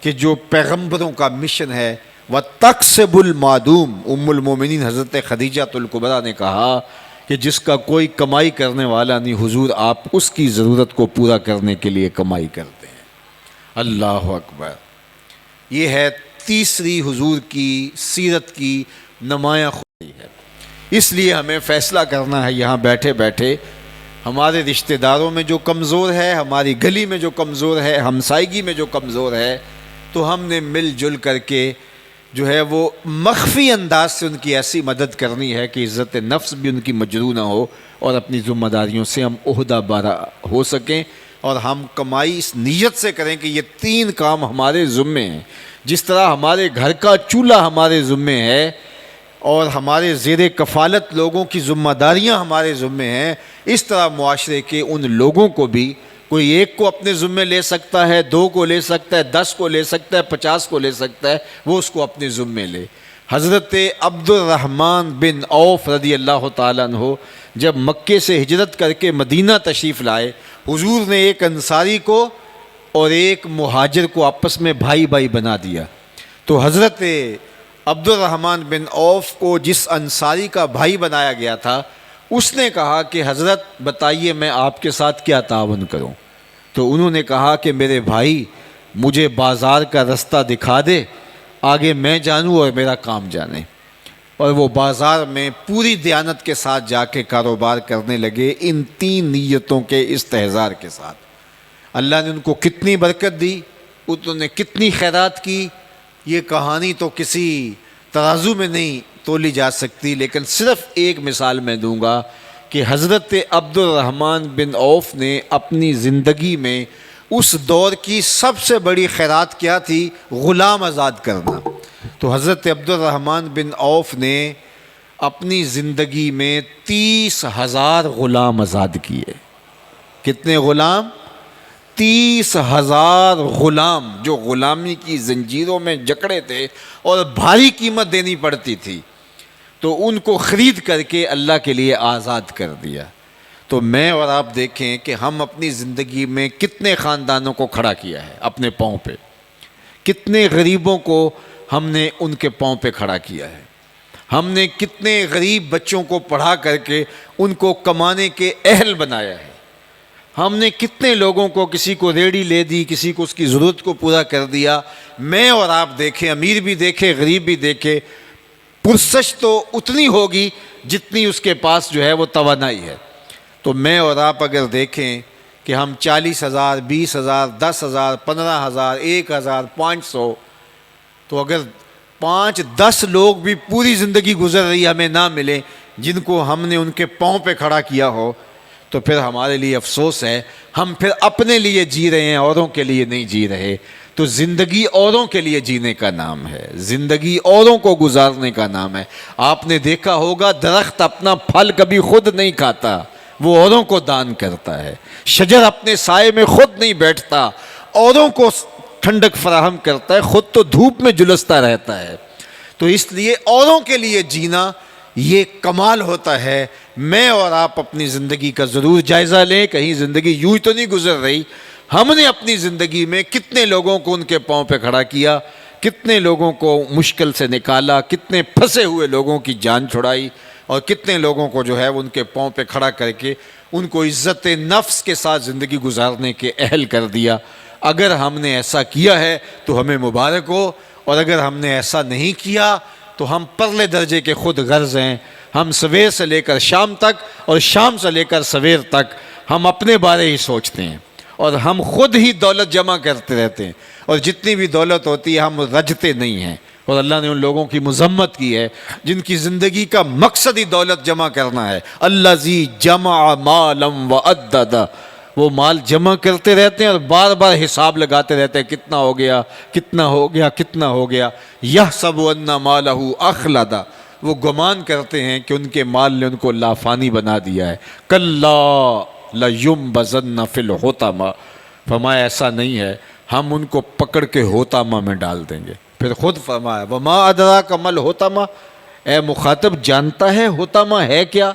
[SPEAKER 2] کہ جو پیغمبروں کا مشن ہے۔ وَتَقْسِبُ الْمَعْدُومِ، ام المومنین حضرت خدیجہ الکبریٰ نے کہا کہ جس کا کوئی کمائی کرنے والا نہیں، حضور آپ اس کی ضرورت کو پورا کرنے کے لیے کمائی کرتے ہیں۔ اللہ اکبر! یہ ہے تیسری حضور کی سیرت کی نمایاں خوبی ہے۔ اس لیے ہمیں فیصلہ کرنا ہے یہاں بیٹھے بیٹھے، ہمارے رشتہ داروں میں جو کمزور ہے، ہماری گلی میں جو کمزور ہے، ہمسائیگی میں جو کمزور ہے، تو ہم نے مل جل کر کے جو ہے وہ مخفی انداز سے ان کی ایسی مدد کرنی ہے کہ عزت نفس بھی ان کی مجروح نہ ہو، اور اپنی ذمہ داریوں سے ہم عہدہ بارہ ہو سکیں، اور ہم کمائی اس نیت سے کریں کہ یہ 3 کام ہمارے ذمے ہیں۔ جس طرح ہمارے گھر کا چولہا ہمارے ذمے ہے اور ہمارے زیر کفالت لوگوں کی ذمہ داریاں ہمارے ذمے ہیں، اس طرح معاشرے کے ان لوگوں کو بھی کوئی 1 کو اپنے ذمے لے سکتا ہے، 2 کو لے سکتا ہے، 10 کو لے سکتا ہے، 50 کو لے سکتا ہے، وہ اس کو اپنے ذمے لے۔ حضرت عبد الرحمن بن عوف رضی اللہ تعالیٰ عنہ جب مکے سے ہجرت کر کے مدینہ تشریف لائے، حضور نے ایک انصاری کو اور ایک مہاجر کو آپس میں بھائی بھائی بنا دیا۔ تو حضرت عبد الرحمن بن عوف کو جس انصاری کا بھائی بنایا گیا تھا، اس نے کہا کہ حضرت بتائیے میں آپ کے ساتھ کیا تعاون کروں؟ تو انہوں نے کہا کہ میرے بھائی مجھے بازار کا رستہ دکھا دے، آگے میں جانوں اور میرا کام جانے۔ اور وہ بازار میں پوری دیانت کے ساتھ جا کے کاروبار کرنے لگے، ان 3 نیتوں کے استحضار کے ساتھ۔ اللہ نے ان کو کتنی برکت دی، انہوں نے کتنی خیرات کی، یہ کہانی تو کسی ترازو میں نہیں تولی جا سکتی، لیکن صرف ایک مثال میں دوں گا کہ حضرت عبد الرحمن بن عوف نے اپنی زندگی میں اس دور کی سب سے بڑی خیرات کیا تھی؟ غلام آزاد کرنا۔ تو حضرت عبد الرحمن بن عوف نے اپنی زندگی میں 30,000 غلام آزاد کیے۔ کتنے غلام؟ 30,000 غلام، جو غلامی کی زنجیروں میں جکڑے تھے اور بھاری قیمت دینی پڑتی تھی، تو ان کو خرید کر کے اللہ کے لیے آزاد کر دیا۔ تو میں اور آپ دیکھیں کہ ہم اپنی زندگی میں کتنے خاندانوں کو کھڑا کیا ہے اپنے پاؤں پہ، کتنے غریبوں کو ہم نے ان کے پاؤں پہ کھڑا کیا ہے، ہم نے کتنے غریب بچوں کو پڑھا کر کے ان کو کمانے کے اہل بنایا ہے، ہم نے کتنے لوگوں کو، کسی کو ریڑھی لے دی، کسی کو اس کی ضرورت کو پورا کر دیا۔ میں اور آپ دیکھیں، امیر بھی دیکھے، غریب بھی دیکھے، پرسش تو اتنی ہوگی جتنی اس کے پاس جو ہے وہ توانائی ہے۔ تو میں اور آپ اگر دیکھیں کہ ہم 40,000، 20,000، 10,000، 15,000، 1,000، 500، تو اگر 5-10 لوگ بھی پوری زندگی گزر رہی ہمیں نہ ملیں جن کو ہم نے ان کے پاؤں پہ کھڑا کیا ہو، تو پھر ہمارے لیے افسوس ہے، ہم پھر اپنے لیے جی رہے ہیں، اوروں کے لیے نہیں جی رہے۔ تو زندگی اوروں کے لیے جینے کا نام ہے، زندگی اوروں کو گزارنے کا نام ہے۔ آپ نے دیکھا ہوگا درخت اپنا پھل کبھی خود نہیں کھاتا، وہ اوروں کو دان کرتا ہے۔ شجر اپنے سائے میں خود نہیں بیٹھتا، اوروں کو ٹھنڈک فراہم کرتا ہے، خود تو دھوپ میں جلستا رہتا ہے۔ تو اس لیے اوروں کے لیے جینا یہ کمال ہوتا ہے۔ میں اور آپ اپنی زندگی کا ضرور جائزہ لیں، کہیں زندگی یوں ہی تو نہیں گزر رہی۔ ہم نے اپنی زندگی میں کتنے لوگوں کو ان کے پاؤں پہ کھڑا کیا، کتنے لوگوں کو مشکل سے نکالا، کتنے پھنسے ہوئے لوگوں کی جان چھڑائی، اور کتنے لوگوں کو جو ہے ان کے پاؤں پہ کھڑا کر کے ان کو عزت نفس کے ساتھ زندگی گزارنے کے اہل کر دیا۔ اگر ہم نے ایسا کیا ہے تو ہمیں مبارک ہو، اور اگر ہم نے ایسا نہیں کیا تو ہم پرلے درجے کے خود غرض ہیں۔ ہم سویر سے لے کر شام تک اور شام سے لے کر سویر تک ہم اپنے بارے ہی سوچتے ہیں، اور ہم خود ہی دولت جمع کرتے رہتے ہیں، اور جتنی بھی دولت ہوتی ہے ہم رجتے نہیں ہیں۔ اور اللہ نے ان لوگوں کی مذمت کی ہے جن کی زندگی کا مقصد ہی دولت جمع کرنا ہے۔ الذی جمع مالا وعددہ، وہ مال جمع کرتے رہتے ہیں اور بار بار حساب لگاتے رہتے ہیں، کتنا ہو گیا، کتنا ہو گیا، کتنا ہو گیا۔ یحسب ان مالہ اخلدہ، وہ گمان کرتے ہیں کہ ان کے مال نے ان کو لافانی بنا دیا ہے۔ کلا لینبذن فی الحطمہ، فرمایا ایسا نہیں ہے، ہم ان کو پکڑ کے حطمہ میں ڈال دیں گے۔ پھر خود فرمایا وما ادراک ما الحطمہ، اے مخاطب جانتا ہے حطمہ ہے کیا؟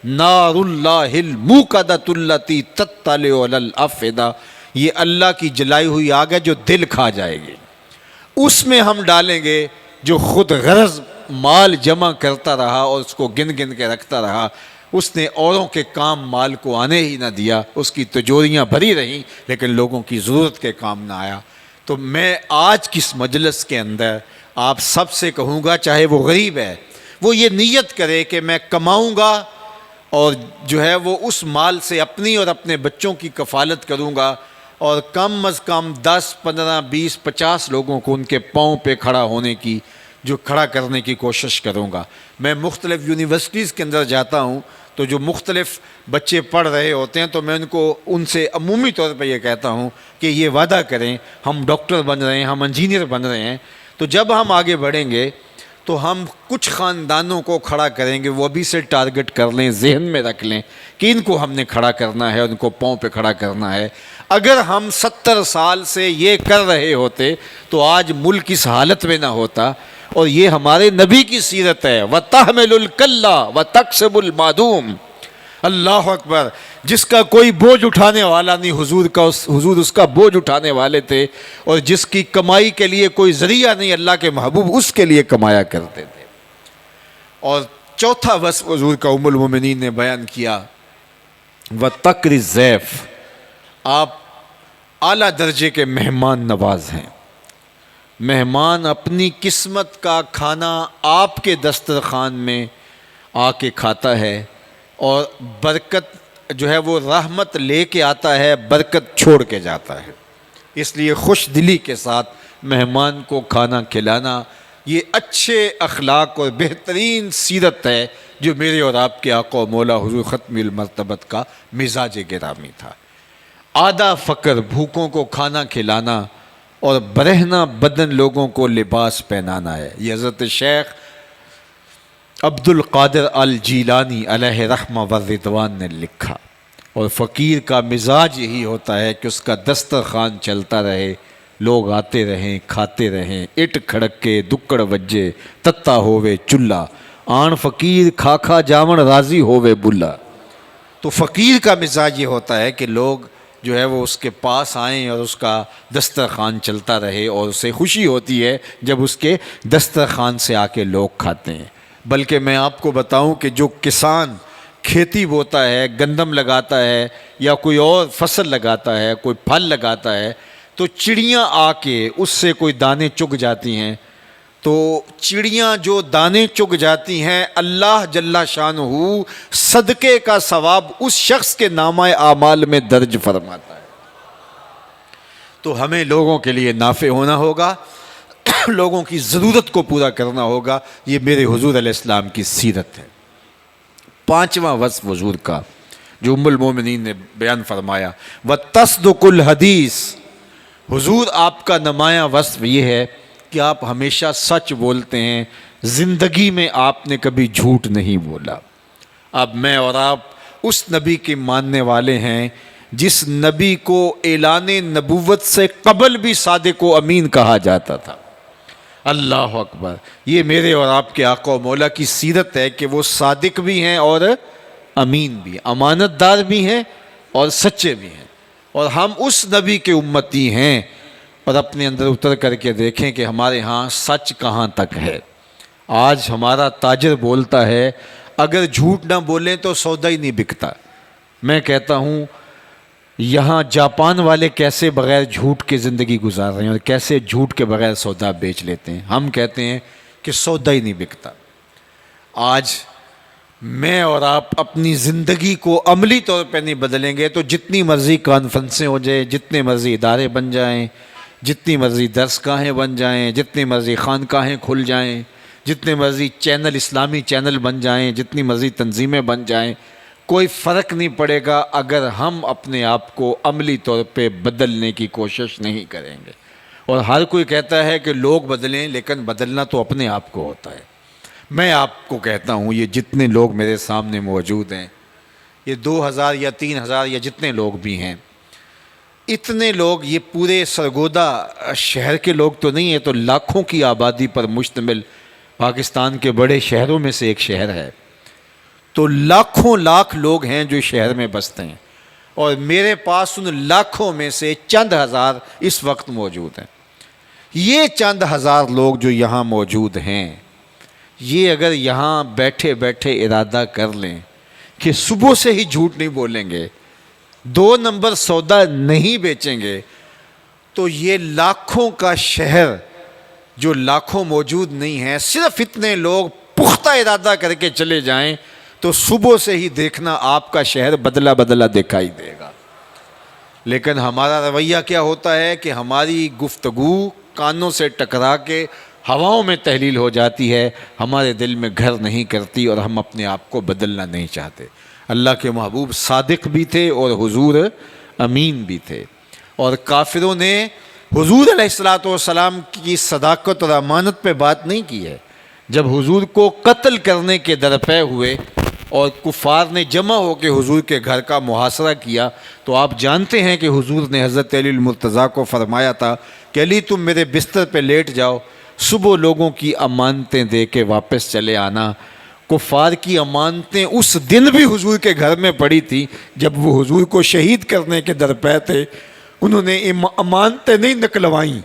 [SPEAKER 2] نار اللہ الموقدۃ التی تطلع علی الافئدہ، یہ اللہ کی جلائی ہوئی آگ ہے جو دل کھا جائے گی۔ اس میں ہم ڈالیں گے جو خود غرض مال جمع کرتا رہا اور اس کو گن گن کے رکھتا رہا، اس نے اوروں کے کام مال کو آنے ہی نہ دیا، اس کی تجوریاں بھری رہیں لیکن لوگوں کی ضرورت کے کام نہ آیا۔ تو میں آج کس مجلس کے اندر آپ سب سے کہوں گا، چاہے وہ غریب ہے، وہ یہ نیت کرے کہ میں کماؤں گا اور جو ہے وہ اس مال سے اپنی اور اپنے بچوں کی کفالت کروں گا، اور کم از کم 10، 15، 20، 50 لوگوں کو ان کے پاؤں پہ کھڑا ہونے کی، جو کھڑا کرنے کی کوشش کروں گا۔ میں مختلف یونیورسٹیز کے اندر جاتا ہوں تو جو مختلف بچے پڑھ رہے ہوتے ہیں تو میں ان سے عمومی طور پہ یہ کہتا ہوں کہ یہ وعدہ کریں، ہم ڈاکٹر بن رہے ہیں، ہم انجینئر بن رہے ہیں، تو جب ہم آگے بڑھیں گے تو ہم کچھ خاندانوں کو کھڑا کریں گے، وہ ابھی سے ٹارگٹ کر لیں، ذہن میں رکھ لیں کہ ان کو ہم نے کھڑا کرنا ہے، ان کو پاؤں پہ کھڑا کرنا ہے۔ اگر ہم 70 سال سے یہ کر رہے ہوتے تو آج ملک اس حالت میں نہ ہوتا، اور یہ ہمارے نبی کی سیرت ہے۔ وَتَحْمِلُ الْكَلَّ وَتَكْسِبُ الْمَعْدُومَ، اللہ اکبر، جس کا کوئی بوجھ اٹھانے والا نہیں، حضور اس کا بوجھ اٹھانے والے تھے، اور جس کی کمائی کے لیے کوئی ذریعہ نہیں، اللہ کے محبوب اس کے لیے کمایا کرتے تھے۔ اور چوتھا وصف حضور کا ام المومنین نے بیان کیا، وَتَقْرِ الضَّيْفَ، آپ اعلیٰ درجے کے مہمان نواز ہیں۔ مہمان اپنی قسمت کا کھانا آپ کے دسترخوان میں آ کے کھاتا ہے، اور برکت جو ہے وہ رحمت لے کے آتا ہے، برکت چھوڑ کے جاتا ہے۔ اس لیے خوش دلی کے ساتھ مہمان کو کھانا کھلانا یہ اچھے اخلاق اور بہترین سیرت ہے جو میرے اور آپ کے آقا و مولا حضور ختم المرتبت کا مزاج گرامی تھا۔ آدھا فقر، بھوکوں کو کھانا کھلانا اور برہنہ بدن لوگوں کو لباس پہنانا ہے۔ یہ حضرت شیخ عبد القادر الجیلانی علیہ رحمہ و رضوان نے لکھا، اور فقیر کا مزاج یہی ہوتا ہے کہ اس کا دسترخوان چلتا رہے، لوگ آتے رہیں، کھاتے رہیں، اٹ کھڑکے دکڑ وجے تتا ہووے چلہ، آن فقیر کھا کھا جاون راضی ہووے بلا۔ تو فقیر کا مزاج یہ ہوتا ہے کہ لوگ جو ہے وہ اس کے پاس آئیں اور اس کا دسترخوان چلتا رہے، اور اسے خوشی ہوتی ہے جب اس کے دسترخوان سے آ کے لوگ کھاتے ہیں۔ بلکہ میں آپ کو بتاؤں کہ جو کسان کھیتی بوتا ہے، گندم لگاتا ہے یا کوئی اور فصل لگاتا ہے، کوئی پھل لگاتا ہے، تو چڑیاں آ کے اس سے کوئی دانے چگ جاتی ہیں، تو چڑیاں جو دانے چگ جاتی ہیں، اللہ جل شانہ صدقے کا ثواب اس شخص کے نامہ اعمال میں درج فرماتا ہے۔ تو ہمیں لوگوں کے لیے نافع ہونا ہوگا، لوگوں کی ضرورت کو پورا کرنا ہوگا۔ یہ میرے حضور علیہ السلام کی سیرت ہے۔ پانچواں وصف حضور کا جو ام المومنین نے بیان فرمایا، وَتَصْدُقُ الْحَدِيث، حضور آپ کا نمایاں وصف یہ ہے کہ آپ ہمیشہ سچ بولتے ہیں، زندگی میں آپ نے کبھی جھوٹ نہیں بولا۔ اب میں اور آپ اس نبی کے ماننے والے ہیں جس نبی کو اعلان نبوت سے قبل بھی صادق و امین کہا جاتا تھا۔ اللہ اکبر! یہ میرے اور آپ کے آقا و مولا کی سیرت ہے کہ وہ صادق بھی ہیں اور امین بھی ہیں، امانت دار بھی ہیں اور سچے بھی ہیں، اور ہم اس نبی کے امتی ہیں۔ اور اپنے اندر اتر کر کے دیکھیں کہ ہمارے ہاں سچ کہاں تک ہے۔ آج ہمارا تاجر بولتا ہے اگر جھوٹ نہ بولیں تو سودا ہی نہیں بکتا۔ میں کہتا ہوں یہاں جاپان والے کیسے بغیر جھوٹ کے زندگی گزار رہے ہیں اور کیسے جھوٹ کے بغیر سودا بیچ لیتے ہیں۔ ہم کہتے ہیں کہ سودا ہی نہیں بکتا۔ آج میں اور آپ اپنی زندگی کو عملی طور پہ نہیں بدلیں گے تو جتنی مرضی کانفرنسیں ہو جائیں، جتنے مرضی ادارے بن جائیں، جتنی مرضی درس گاہیں بن جائیں، جتنی مرضی خانقاہیں کھل جائیں، جتنے مرضی چینل، اسلامی چینل بن جائیں، جتنی مرضی تنظیمیں بن جائیں، کوئی فرق نہیں پڑے گا اگر ہم اپنے آپ کو عملی طور پہ بدلنے کی کوشش نہیں کریں گے۔ اور ہر کوئی کہتا ہے کہ لوگ بدلیں، لیکن بدلنا تو اپنے آپ کو ہوتا ہے۔ میں آپ کو کہتا ہوں یہ جتنے لوگ میرے سامنے موجود ہیں، یہ 2000 یا 3000 یا جتنے لوگ بھی ہیں، اتنے لوگ یہ پورے سرگودا شہر کے لوگ تو نہیں ہیں، تو لاکھوں کی آبادی پر مشتمل پاکستان کے بڑے شہروں میں سے ایک شہر ہے، تو لاکھوں لاکھ لوگ ہیں جو شہر میں بستے ہیں، اور میرے پاس ان لاکھوں میں سے چند ہزار اس وقت موجود ہیں۔ یہ چند ہزار لوگ جو یہاں موجود ہیں، یہ اگر یہاں بیٹھے بیٹھے ارادہ کر لیں کہ صبح سے ہی جھوٹ نہیں بولیں گے، 2 نمبر سودا نہیں بیچیں گے، تو یہ لاکھوں کا شہر جو لاکھوں موجود نہیں ہیں، صرف اتنے لوگ پختہ ارادہ کر کے چلے جائیں تو صبح سے ہی دیکھنا آپ کا شہر بدلا بدلا دکھائی دے گا۔ لیکن ہمارا رویہ کیا ہوتا ہے کہ ہماری گفتگو کانوں سے ٹکرا کے ہواؤں میں تحلیل ہو جاتی ہے، ہمارے دل میں گھر نہیں کرتی، اور ہم اپنے آپ کو بدلنا نہیں چاہتے۔ اللہ کے محبوب صادق بھی تھے اور حضور امین بھی تھے، اور کافروں نے حضور علیہ السلام کی صداقت اور امانت پہ بات نہیں کی ہے۔ جب حضور کو قتل کرنے کے درپے ہوئے اور کفار نے جمع ہو کے حضور کے گھر کا محاصرہ کیا، تو آپ جانتے ہیں کہ حضور نے حضرت علی المرتضیٰ کو فرمایا تھا کہ علی تم میرے بستر پہ لیٹ جاؤ، صبح لوگوں کی امانتیں دے کے واپس چلے آنا۔ کفار کی امانتیں اس دن بھی حضور کے گھر میں پڑی تھی جب وہ حضور کو شہید کرنے کے درپے تھے، انہوں نے امانتیں نہیں نکلوائیں،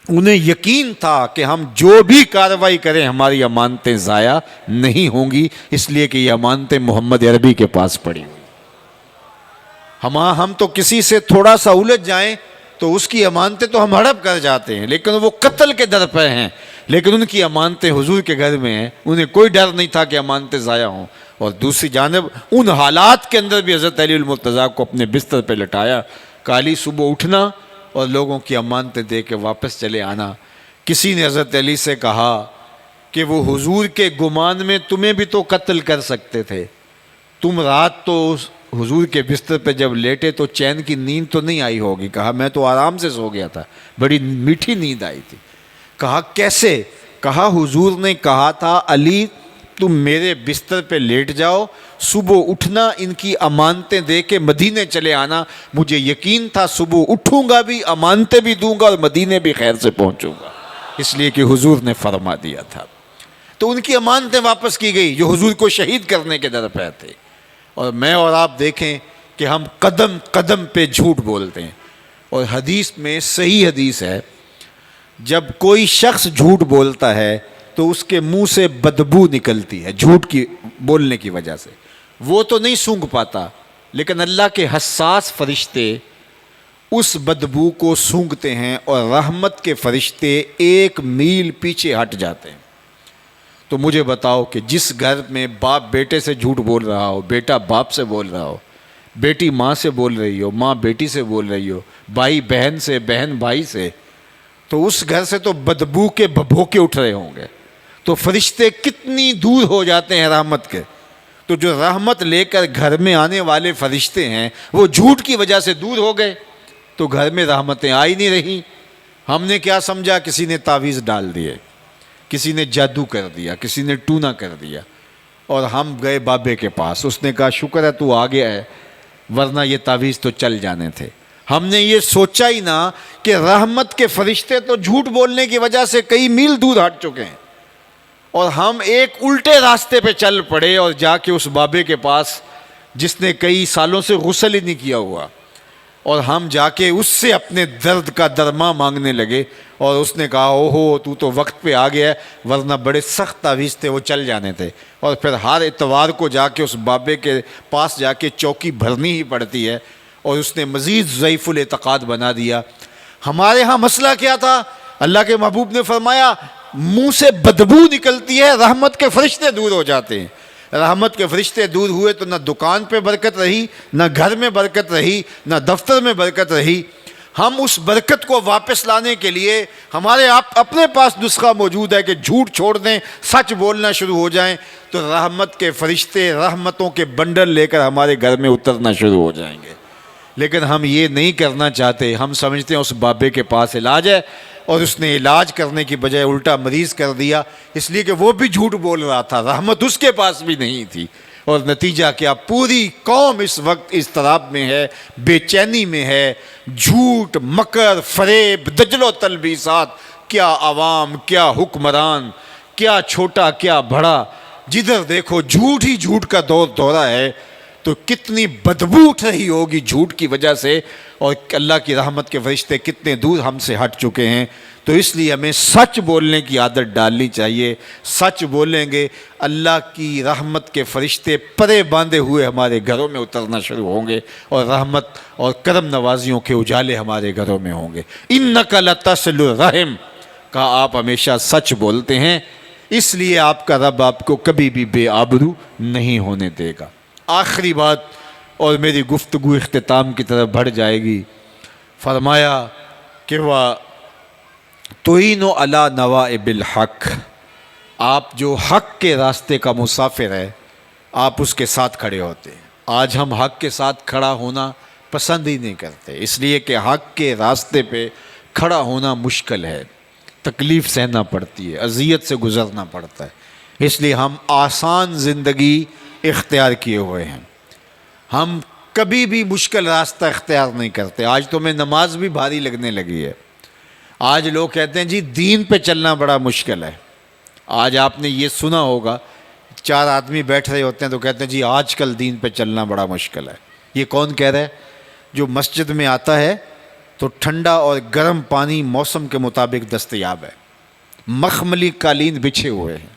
[SPEAKER 2] انہیں یقین تھا کہ ہم جو بھی کارروائی کریں ہماری امانتیں ضائع نہیں ہوں گی، اس لیے کہ یہ امانتیں محمد عربی کے پاس پڑی ہوئی۔ ہم تو کسی سے تھوڑا سا الجھ جائیں تو اس کی امانتیں تو ہم ہڑپ کر جاتے ہیں، لیکن وہ قتل کے در پہ ہیں، لیکن ان کی امانتیں حضور کے گھر میں ہیں، انہیں کوئی ڈر نہیں تھا کہ امانتیں ضائع ہوں۔ اور دوسری جانب ان حالات کے اندر بھی حضرت علی المرتضیٰ کو اپنے بستر پہ لٹایا، کالی صبح اٹھنا اور لوگوں کی امانتیں دے کے واپس چلے آنا۔ کسی نے حضرت علی سے کہا کہ وہ حضور کے گمان میں تمہیں بھی تو قتل کر سکتے تھے، تم رات تو حضور کے بستر پہ جب لیٹے تو چین کی نیند تو نہیں آئی ہوگی؟ کہا میں تو آرام سے سو گیا تھا، بڑی میٹھی نیند آئی تھی۔ کہا کیسے؟ کہا حضور نے کہا تھا علی تم میرے بستر پہ لیٹ جاؤ، صبح اٹھنا ان کی امانتیں دے کے مدینے چلے آنا، مجھے یقین تھا صبح اٹھوں گا بھی، امانتیں بھی دوں گا اور مدینے بھی خیر سے پہنچوں گا، اس لیے کہ حضور نے فرما دیا تھا۔ تو ان کی امانتیں واپس کی گئی جو حضور کو شہید کرنے کے در پہ تھے۔ اور میں اور آپ دیکھیں کہ ہم قدم قدم پہ جھوٹ بولتے ہیں. اور حدیث میں صحیح حدیث ہے، جب کوئی شخص جھوٹ بولتا ہے تو اس کے منہ سے بدبو نکلتی ہے جھوٹ کی بولنے کی وجہ سے. وہ تو نہیں سونگھ پاتا، لیکن اللہ کے حساس فرشتے اس بدبو کو سونگھتے ہیں اور رحمت کے فرشتے 1 میل پیچھے ہٹ جاتے ہیں. تو مجھے بتاؤ کہ جس گھر میں باپ بیٹے سے جھوٹ بول رہا ہو، بیٹا باپ سے بول رہا ہو، بیٹی ماں سے بول رہی ہو، ماں بیٹی سے بول رہی ہو، بھائی بہن سے، بہن بھائی سے، تو اس گھر سے تو بدبو کے بھبوکے اٹھ رہے ہوں گے. تو فرشتے کتنی دور ہو جاتے ہیں رحمت کے. تو جو رحمت لے کر گھر میں آنے والے فرشتے ہیں وہ جھوٹ کی وجہ سے دور ہو گئے، تو گھر میں رحمتیں آئی نہیں رہیں. ہم نے کیا سمجھا؟ کسی نے تعویذ ڈال دیے، کسی نے جادو کر دیا، کسی نے ٹونا کر دیا، اور ہم گئے بابے کے پاس. اس نے کہا شکر ہے تو آ گیا ہے، ورنہ یہ تعویذ تو چل جانے تھے. ہم نے یہ سوچا ہی نہ کہ رحمت کے فرشتے تو جھوٹ بولنے کی وجہ سے کئی میل دور ہٹ چکے ہیں، اور ہم ایک الٹے راستے پہ چل پڑے اور جا کے اس بابے کے پاس جس نے کئی سالوں سے غسل ہی نہیں کیا ہوا، اور ہم جا کے اس سے اپنے درد کا درما مانگنے لگے. اور اس نے کہا اوہو تو وقت پہ آ گیا ہے، ورنہ بڑے سخت تعویذ تھے، وہ چل جانے تھے. اور پھر ہر اتوار کو جا کے اس بابے کے پاس جا کے چوکی بھرنی ہی پڑتی ہے، اور اس نے مزید ضعیف الاعتقاد بنا دیا. ہمارے ہاں مسئلہ کیا تھا؟ اللہ کے محبوب نے فرمایا منہ سے بدبو نکلتی ہے، رحمت کے فرشتے دور ہو جاتے ہیں. رحمت کے فرشتے دور ہوئے تو نہ دکان پہ برکت رہی، نہ گھر میں برکت رہی، نہ دفتر میں برکت رہی. ہم اس برکت کو واپس لانے کے لیے ہمارے اپنے پاس نسخہ موجود ہے کہ جھوٹ چھوڑ دیں، سچ بولنا شروع ہو جائیں، تو رحمت کے فرشتے رحمتوں کے بنڈل لے کر ہمارے گھر میں اترنا شروع ہو جائیں گے. لیکن ہم یہ نہیں کرنا چاہتے. ہم سمجھتے ہیں اس بابے کے پاس علاج ہے، اور اس نے علاج کرنے کی بجائے الٹا مریض کر دیا، اس لیے کہ وہ بھی جھوٹ بول رہا تھا، رحمت اس کے پاس بھی نہیں تھی. اور نتیجہ کیا؟ پوری قوم اس وقت اضطراب میں ہے، بے چینی میں ہے. جھوٹ، مکر، فریب، دجل و تلبیسات. کیا عوام، کیا حکمران، کیا چھوٹا کیا بڑا، جدھر دیکھو جھوٹ ہی جھوٹ کا دور دورہ ہے. تو کتنی بدبو اٹھ رہی ہوگی جھوٹ کی وجہ سے، اور اللہ کی رحمت کے فرشتے کتنے دور ہم سے ہٹ چکے ہیں. تو اس لیے ہمیں سچ بولنے کی عادت ڈالنی چاہیے. سچ بولیں گے اللہ کی رحمت کے فرشتے پرے باندھے ہوئے ہمارے گھروں میں اترنا شروع ہوں گے، اور رحمت اور کرم نوازیوں کے اجالے ہمارے گھروں میں ہوں گے. انک لتصل الرحم کا آپ ہمیشہ سچ بولتے ہیں، اس لیے آپ کا رب آپ کو کبھی بھی بے آبرو نہیں ہونے دے گا. آخری بات، اور میری گفتگو اختتام کی طرف بڑھ جائے گی. فرمایا کہ وہ تعین علی نوائب الحق، آپ جو حق کے راستے کا مسافر ہے آپ اس کے ساتھ کھڑے ہوتے ہیں. آج ہم حق کے ساتھ کھڑا ہونا پسند ہی نہیں کرتے، اس لیے کہ حق کے راستے پہ کھڑا ہونا مشکل ہے، تکلیف سہنا پڑتی ہے، اذیت سے گزرنا پڑتا ہے. اس لیے ہم آسان زندگی اختیار کیے ہوئے ہیں. ہم کبھی بھی مشکل راستہ اختیار نہیں کرتے. آج تو میں نماز بھی بھاری لگنے لگی ہے. آج لوگ کہتے ہیں جی دین پہ چلنا بڑا مشکل ہے. آج آپ نے یہ سنا ہوگا، 4 آدمی بیٹھ رہے ہوتے ہیں تو کہتے ہیں جی آج کل دین پہ چلنا بڑا مشکل ہے. یہ کون کہہ رہا ہے؟ جو مسجد میں آتا ہے تو ٹھنڈا اور گرم پانی موسم کے مطابق دستیاب ہے، مخملی قالین بچھے ہوئے ہیں،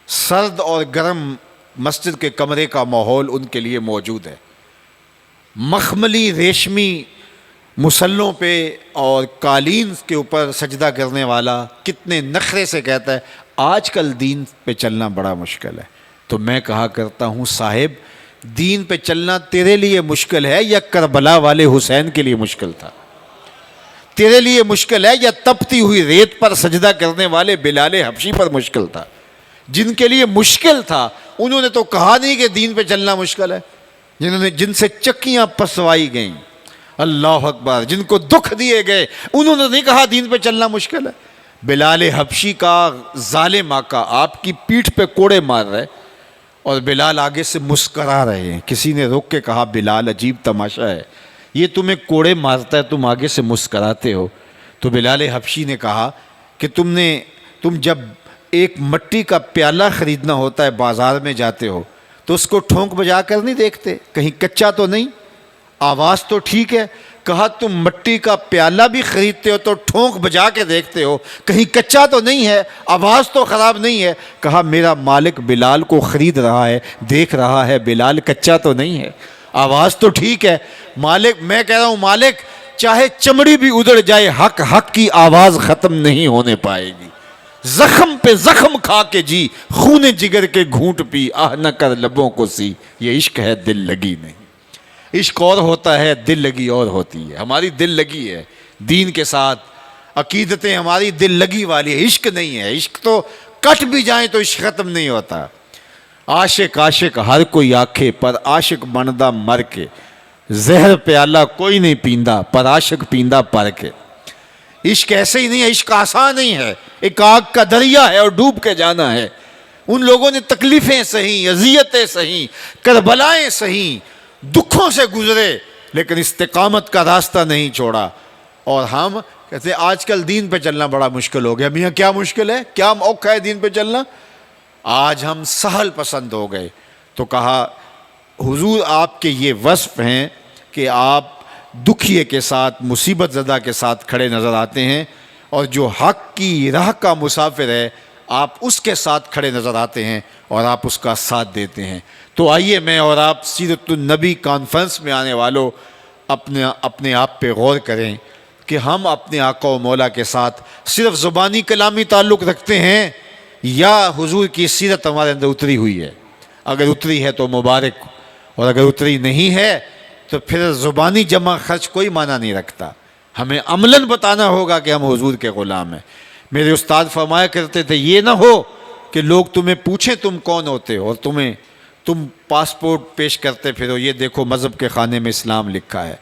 [SPEAKER 2] سرد اور گرم مسجد کے کمرے کا ماحول ان کے لیے موجود ہے. مخملی ریشمی مسلوں پہ اور قالین کے اوپر سجدہ کرنے والا کتنے نخرے سے کہتا ہے آج کل دین پہ چلنا بڑا مشکل ہے. تو میں کہا کرتا ہوں صاحب، دین پہ چلنا تیرے لیے مشکل ہے یا کربلا والے حسین کے لیے مشکل تھا؟ تیرے لیے مشکل ہے یا تپتی ہوئی ریت پر سجدہ کرنے والے بلال حبشی پر مشکل تھا؟ جن کے لیے مشکل تھا انہوں نے تو کہا نہیں کہ دین پہ چلنا مشکل ہے. جن سے چکیاں پسوائی گئیں، اللہ اکبر، جن کو دکھ دیے گئے، انہوں نے نہیں کہا دین پہ چلنا مشکل ہے. بلال حبشی کا ظالم آقا آپ کی پیٹھ پہ کوڑے مار رہے اور بلال آگے سے مسکرا رہے ہیں. کسی نے روک کے کہا بلال عجیب تماشا ہے، یہ تمہیں کوڑے مارتا ہے، تم آگے سے مسکراتے ہو. تو بلال حبشی نے کہا کہ تم جب ایک مٹی کا پیالہ خریدنا ہوتا ہے بازار میں جاتے ہو تو اس کو ٹھونک بجا کر نہیں دیکھتے کہیں کچا تو نہیں؟ آواز تو ٹھیک ہے. کہا تم مٹی کا پیالہ بھی خریدتے ہو تو ٹھونک بجا کے دیکھتے ہو کہیں کچا تو نہیں ہے, آواز تو خراب نہیں ہے. کہا میرا مالک بلال کو خرید رہا ہے, دیکھ رہا ہے بلال کچا تو نہیں ہے, آواز تو ٹھیک ہے. مالک, میں کہہ رہا ہوں مالک چاہے چمڑی بھی ادڑ جائے, حق حق کی آواز ختم نہیں ہونے پائے گی. زخم پہ زخم کھا کے جی, خون جگر کے گھونٹ پی, آہ نہ کر لبوں کو سی. یہ عشق ہے دل لگی نہیں. عشق اور ہوتا ہے, دل لگی اور ہوتی ہے. ہماری دل لگی ہے دین کے ساتھ, عقیدتیں ہماری دل لگی والی ہے, عشق نہیں ہے. عشق تو کٹ بھی جائیں تو عشق ختم نہیں ہوتا. عاشق عاشق ہر کوئی آکھے پر عاشق بندا مر کے, زہر پیالہ کوئی نہیں پیندا پر عاشق پیندا پر کے. عشق ایسے ہی نہیں ہے, عشق آسان نہیں ہے, ایک آگ کا دریا ہے اور ڈوب کے جانا ہے. ان لوگوں نے تکلیفیں سہیں, اذیتیں سہیں, کربلائیں سہیں, دکھوں سے گزرے, لیکن استقامت کا راستہ نہیں چھوڑا. اور ہم کہتے ہیں آج کل دین پہ چلنا بڑا مشکل ہو گیا. میاں کیا مشکل ہے, کیا اوکھا ہے دین پہ چلنا؟ آج ہم سہل پسند ہو گئے. تو کہا حضور آپ کے یہ وصف ہیں کہ آپ دکھیے کے ساتھ, مصیبت زدہ کے ساتھ کھڑے نظر آتے ہیں, اور جو حق کی راہ کا مسافر ہے آپ اس کے ساتھ کھڑے نظر آتے ہیں اور آپ اس کا ساتھ دیتے ہیں. تو آئیے میں اور آپ سیرت النبی کانفرنس میں آنے والوں اپنے آپ پہ غور کریں کہ ہم اپنے آقا و مولا کے ساتھ صرف زبانی کلامی تعلق رکھتے ہیں یا حضور کی سیرت ہمارے اندر اتری ہوئی ہے. اگر اتری ہے تو مبارک, اور اگر اتری نہیں ہے تو پھر زبانی جمع خرچ کوئی معنی نہیں رکھتا. ہمیں عملاً بتانا ہوگا کہ ہم حضور کے غلام ہیں. میرے استاد فرمایا کرتے تھے یہ نہ ہو کہ لوگ تمہیں پوچھیں تم کون ہوتے ہو اور تم پاسپورٹ پیش کرتے پھرو, یہ دیکھو مذہب کے خانے میں اسلام لکھا ہے.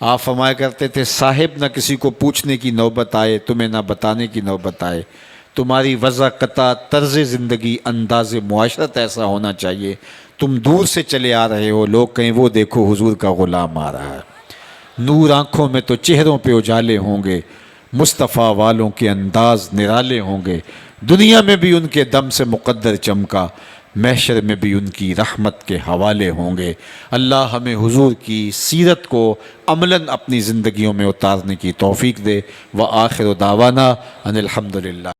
[SPEAKER 2] آپ فرمایا کرتے تھے صاحب نہ کسی کو پوچھنے کی نوبت آئے, تمہیں نہ بتانے کی نوبت آئے. تمہاری وضاقتہ, طرز زندگی, انداز معاشرت ایسا ہونا چاہیے تم دور سے چلے آ رہے ہو, لوگ کہیں وہ دیکھو حضور کا غلام آ رہا ہے. نور آنکھوں میں تو چہروں پہ اجالے ہوں گے, مصطفیٰ والوں کے انداز نرالے ہوں گے. دنیا میں بھی ان کے دم سے مقدر چمکا, محشر میں بھی ان کی رحمت کے حوالے ہوں گے. اللہ ہمیں حضور کی سیرت کو عملاً اپنی زندگیوں میں اتارنے کی توفیق دے. وآخر دعوانا ان الحمدللہ.